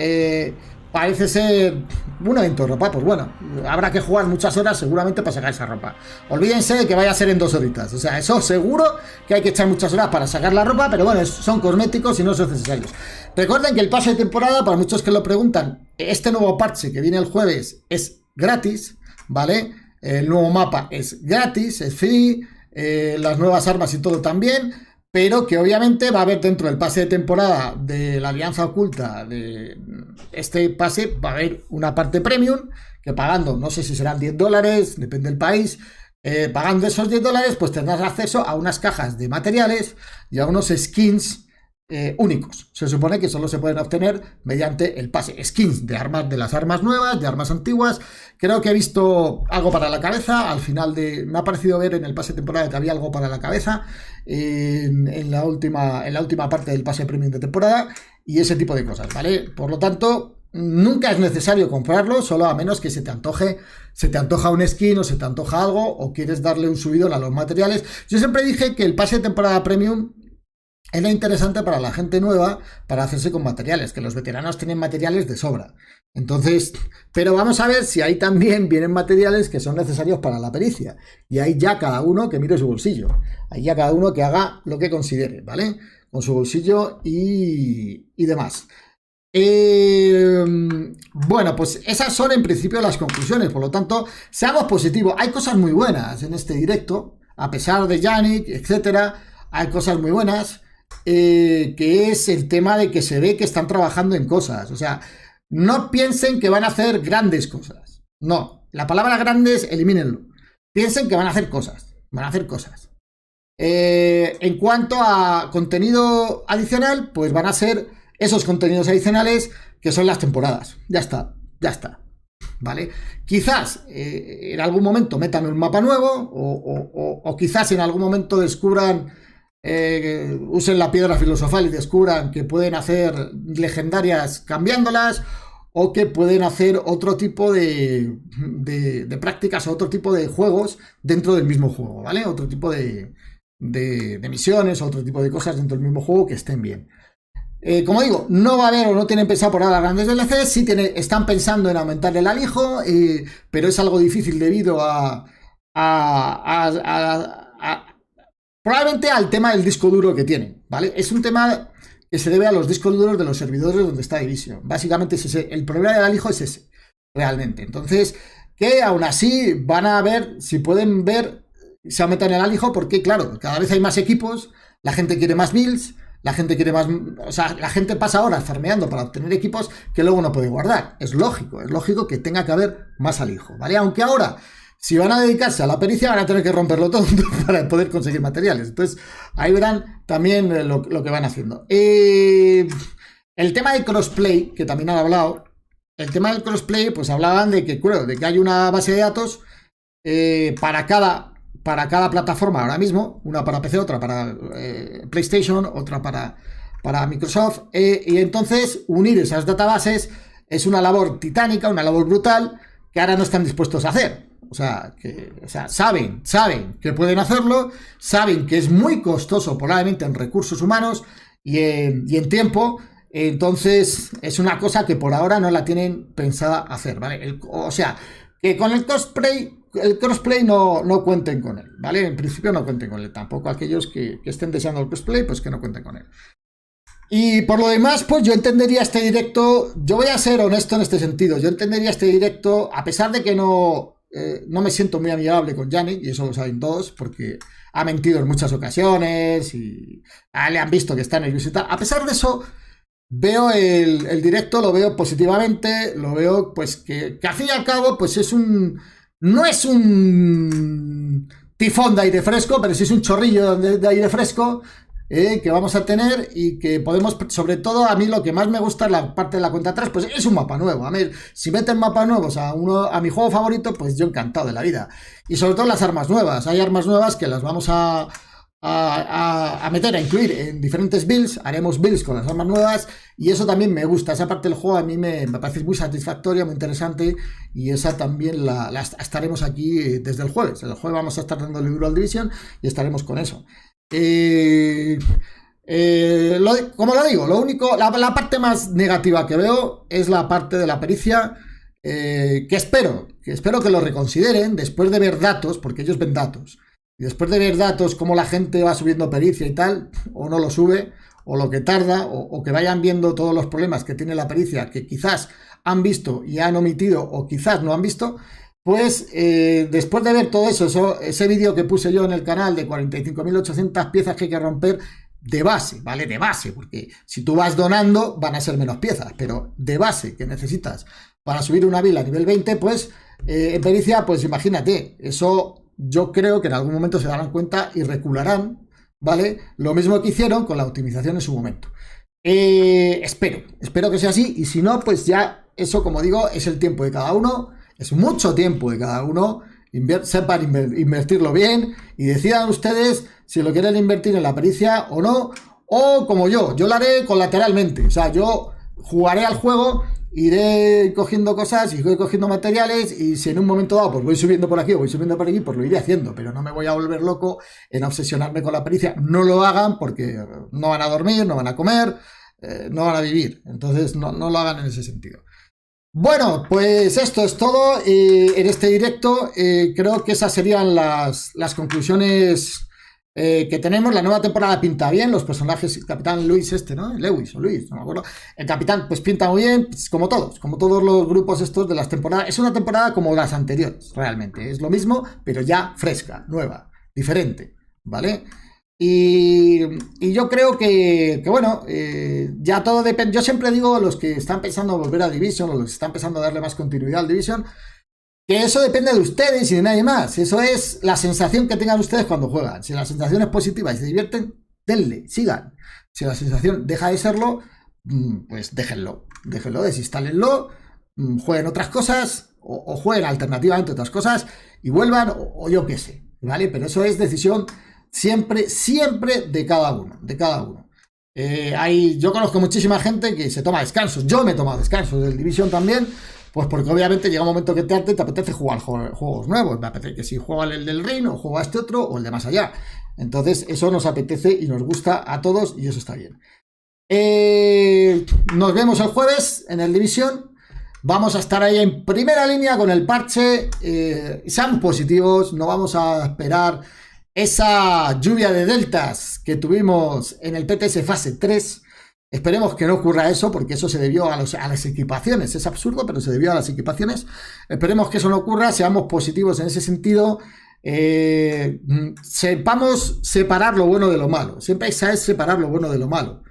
parece ser un evento de ropa. Pues bueno, habrá que jugar muchas horas seguramente para sacar esa ropa. Olvídense de que vaya a ser en 2 horitas. O sea, eso seguro que hay que echar muchas horas para sacar la ropa, pero bueno, son cosméticos y no son necesarios. Recuerden que el pase de temporada, para muchos que lo preguntan, este nuevo parche que viene el jueves es gratis, ¿vale? El nuevo mapa es gratis, es free, las nuevas armas y todo también. Pero que obviamente va a haber dentro del pase de temporada de la Alianza Oculta, de este pase, va a haber una parte premium, que pagando, no sé si serán $10, depende del país, pagando esos $10, pues tendrás acceso a unas cajas de materiales y a unos skins únicos. Se supone que solo se pueden obtener mediante el pase. Skins de armas, de las armas nuevas, de armas antiguas. Creo que he visto algo para la cabeza. Al final me ha parecido ver en el pase de temporada que había algo para la cabeza en la última parte del pase premium de temporada y ese tipo de cosas, ¿vale? Por lo tanto, nunca es necesario comprarlo, solo a menos que se te antoja un skin o se te antoja algo o quieres darle un subidón a los materiales. Yo siempre dije que el pase de temporada premium era interesante para la gente nueva para hacerse con materiales, que los veteranos tienen materiales de sobra. Entonces, pero vamos a ver si ahí también vienen materiales que son necesarios para la pericia. Y ahí ya cada uno que mire su bolsillo. Ahí ya cada uno que haga lo que considere, ¿vale? Con su bolsillo y demás. Bueno, pues esas son en principio las conclusiones. Por lo tanto, seamos positivos. Hay cosas muy buenas en este directo. A pesar de Yannick, etcétera, hay cosas muy buenas. Que es el tema de que se ve que están trabajando en cosas. O sea, no piensen que van a hacer grandes cosas. No, la palabra grandes, elimínenlo. Piensen que van a hacer cosas. Van a hacer cosas. En cuanto a contenido adicional, pues van a ser esos contenidos adicionales que son las temporadas. Ya está, ya está. ¿Vale? Quizás en algún momento metan un mapa nuevo o quizás en algún momento descubran... usen la piedra filosofal y descubran que pueden hacer legendarias cambiándolas o que pueden hacer otro tipo de prácticas o otro tipo de juegos dentro del mismo juego, ¿vale? Otro tipo de misiones, otro tipo de cosas dentro del mismo juego que estén bien. Como digo, no va a haber o no tienen pensado por ahora grandes DLCs, sí están pensando en aumentar el alijo, pero es algo difícil debido probablemente al tema del disco duro que tienen, ¿vale? Es un tema que se debe a los discos duros de los servidores donde está Division. Básicamente es ese, el problema del alijo es ese, realmente. Entonces, que aún así van a ver si pueden ver si aumentan el alijo, porque claro, cada vez hay más equipos, la gente quiere más builds, la gente quiere más... O sea, la gente pasa horas farmeando para obtener equipos que luego no puede guardar. Es lógico que tenga que haber más alijo, ¿vale? Aunque ahora... Si van a dedicarse a la pericia, van a tener que romperlo todo para poder conseguir materiales. Entonces, ahí verán también lo que van haciendo. El tema de crossplay, que también han hablado. El tema del crossplay, pues hablaban de que hay una base de datos para cada plataforma ahora mismo. Una para PC, otra para PlayStation, otra para Microsoft. Y entonces, unir esas databases es una labor titánica, una labor brutal, que ahora no están dispuestos a hacer. O sea, saben que pueden hacerlo, saben que es muy costoso probablemente en recursos humanos y en tiempo, entonces es una cosa que por ahora no la tienen pensada hacer, ¿vale? O sea, que con el crossplay no cuenten con él, ¿vale? En principio no cuenten con él, tampoco aquellos que estén deseando el crossplay, pues que no cuenten con él. Y por lo demás, pues yo entendería este directo, yo voy a ser honesto en este sentido, yo entendería este directo, a pesar de que no me siento muy amigable con Yannick, y eso lo saben todos, porque ha mentido en muchas ocasiones y le han visto que está nervioso y tal. A pesar de eso, veo el directo, lo veo positivamente, lo veo pues que al fin y al cabo pues no es un tifón de aire fresco, pero sí es un chorrillo de aire fresco que vamos a tener y que podemos, sobre todo a mí lo que más me gusta es la parte de la cuenta atrás, pues es un mapa nuevo. A ver, si meten mapas nuevos a mi juego favorito, pues yo encantado de la vida. Y sobre todo las armas nuevas, hay armas nuevas que las vamos a meter, a incluir en diferentes builds, haremos builds con las armas nuevas y eso también me gusta, esa parte del juego a mí me parece muy satisfactoria, muy interesante y esa también la estaremos aquí desde el jueves vamos a estar dando el duro al Division y estaremos con eso. Como lo digo, lo único, la parte más negativa que veo es la parte de la pericia, que espero que lo reconsideren después de ver datos, porque ellos ven datos, y después de ver datos cómo la gente va subiendo pericia y tal, o no lo sube, o lo que tarda, o que vayan viendo todos los problemas que tiene la pericia, que quizás han visto y han omitido, o quizás no han visto. Pues después de ver todo eso, ese vídeo que puse yo en el canal de 45.800 piezas que hay que romper de base, ¿vale? De base, porque si tú vas donando van a ser menos piezas, pero de base que necesitas para subir una vila a nivel 20, pues en pericia, pues imagínate, eso yo creo que en algún momento se darán cuenta y recularán, ¿vale? Lo mismo que hicieron con la optimización en su momento. Espero que sea así y si no, pues ya eso, como digo, es el tiempo de cada uno. Es mucho tiempo de cada uno, sepan invertirlo bien y decidan ustedes si lo quieren invertir en la pericia o no, o como yo lo haré colateralmente, o sea, yo jugaré al juego iré cogiendo cosas y voy cogiendo materiales, y si en un momento dado pues voy subiendo por aquí o voy subiendo por aquí, pues lo iré haciendo, pero no me voy a volver loco en obsesionarme con la pericia. No lo hagan porque no van a dormir, no van a comer, no van a vivir, entonces no lo hagan en ese sentido. Bueno, pues esto es todo en este directo. Creo que esas serían las conclusiones que tenemos. La nueva temporada pinta bien, los personajes, el capitán Luis ¿no? Lewis o Luis, no me acuerdo. El capitán pues pinta muy bien, pues, como todos los grupos estos de las temporadas. Es una temporada como las anteriores, realmente. Es lo mismo, pero ya fresca, nueva, diferente, ¿vale? Y yo creo que bueno, ya todo depende. Yo siempre digo a los que están pensando volver a Division, o los que están pensando a darle más continuidad al Division, que eso depende de ustedes y de nadie más. Eso es la sensación que tengan ustedes cuando juegan. Si la sensación es positiva y se divierten, denle, sigan. Si la sensación deja de serlo, pues déjenlo, desinstálenlo, jueguen otras cosas, o jueguen alternativamente otras cosas y vuelvan, o yo qué sé, ¿vale? Pero eso es decisión siempre de cada uno, yo conozco muchísima gente que se toma descansos. Yo me he tomado descansos del Division también, pues porque obviamente llega un momento que te apetece jugar juegos nuevos. Me apetece que si juego el del Ring, o juego a este otro, o el de más allá. Entonces eso nos apetece y nos gusta a todos, y eso está bien. Nos vemos el jueves en el Division. Vamos a estar ahí en primera línea con el parche. Sean positivos, no vamos a esperar esa lluvia de deltas que tuvimos en el PTS fase 3. Esperemos que no ocurra eso, porque eso se debió a las equipaciones. Es absurdo, pero se debió a las equipaciones. Esperemos que eso no ocurra, seamos positivos en ese sentido. Sepamos separar lo bueno de lo malo. Siempre es separar lo bueno de lo malo.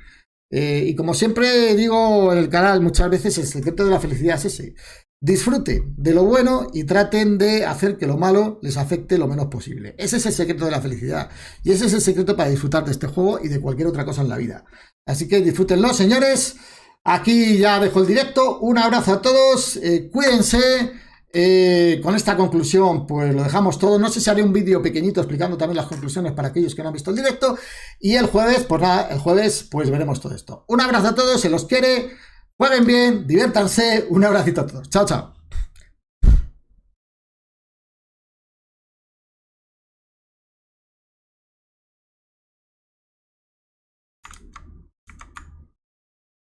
Y como siempre digo en el canal muchas veces, el secreto de la felicidad es ese. Disfruten de lo bueno y traten de hacer que lo malo les afecte lo menos posible. Ese es el secreto de la felicidad. Y ese es el secreto para disfrutar de este juego y de cualquier otra cosa en la vida. Así que disfrútenlo, señores. Aquí ya dejo el directo. Un abrazo a todos. Cuídense. Con esta conclusión pues lo dejamos todo. No sé si haré un vídeo pequeñito explicando también las conclusiones para aquellos que no han visto el directo. Y el jueves, pues nada, el jueves pues veremos todo esto. Un abrazo a todos, se los quiere. Jueguen bien, diviértanse, un abracito a todos. Chao, chao.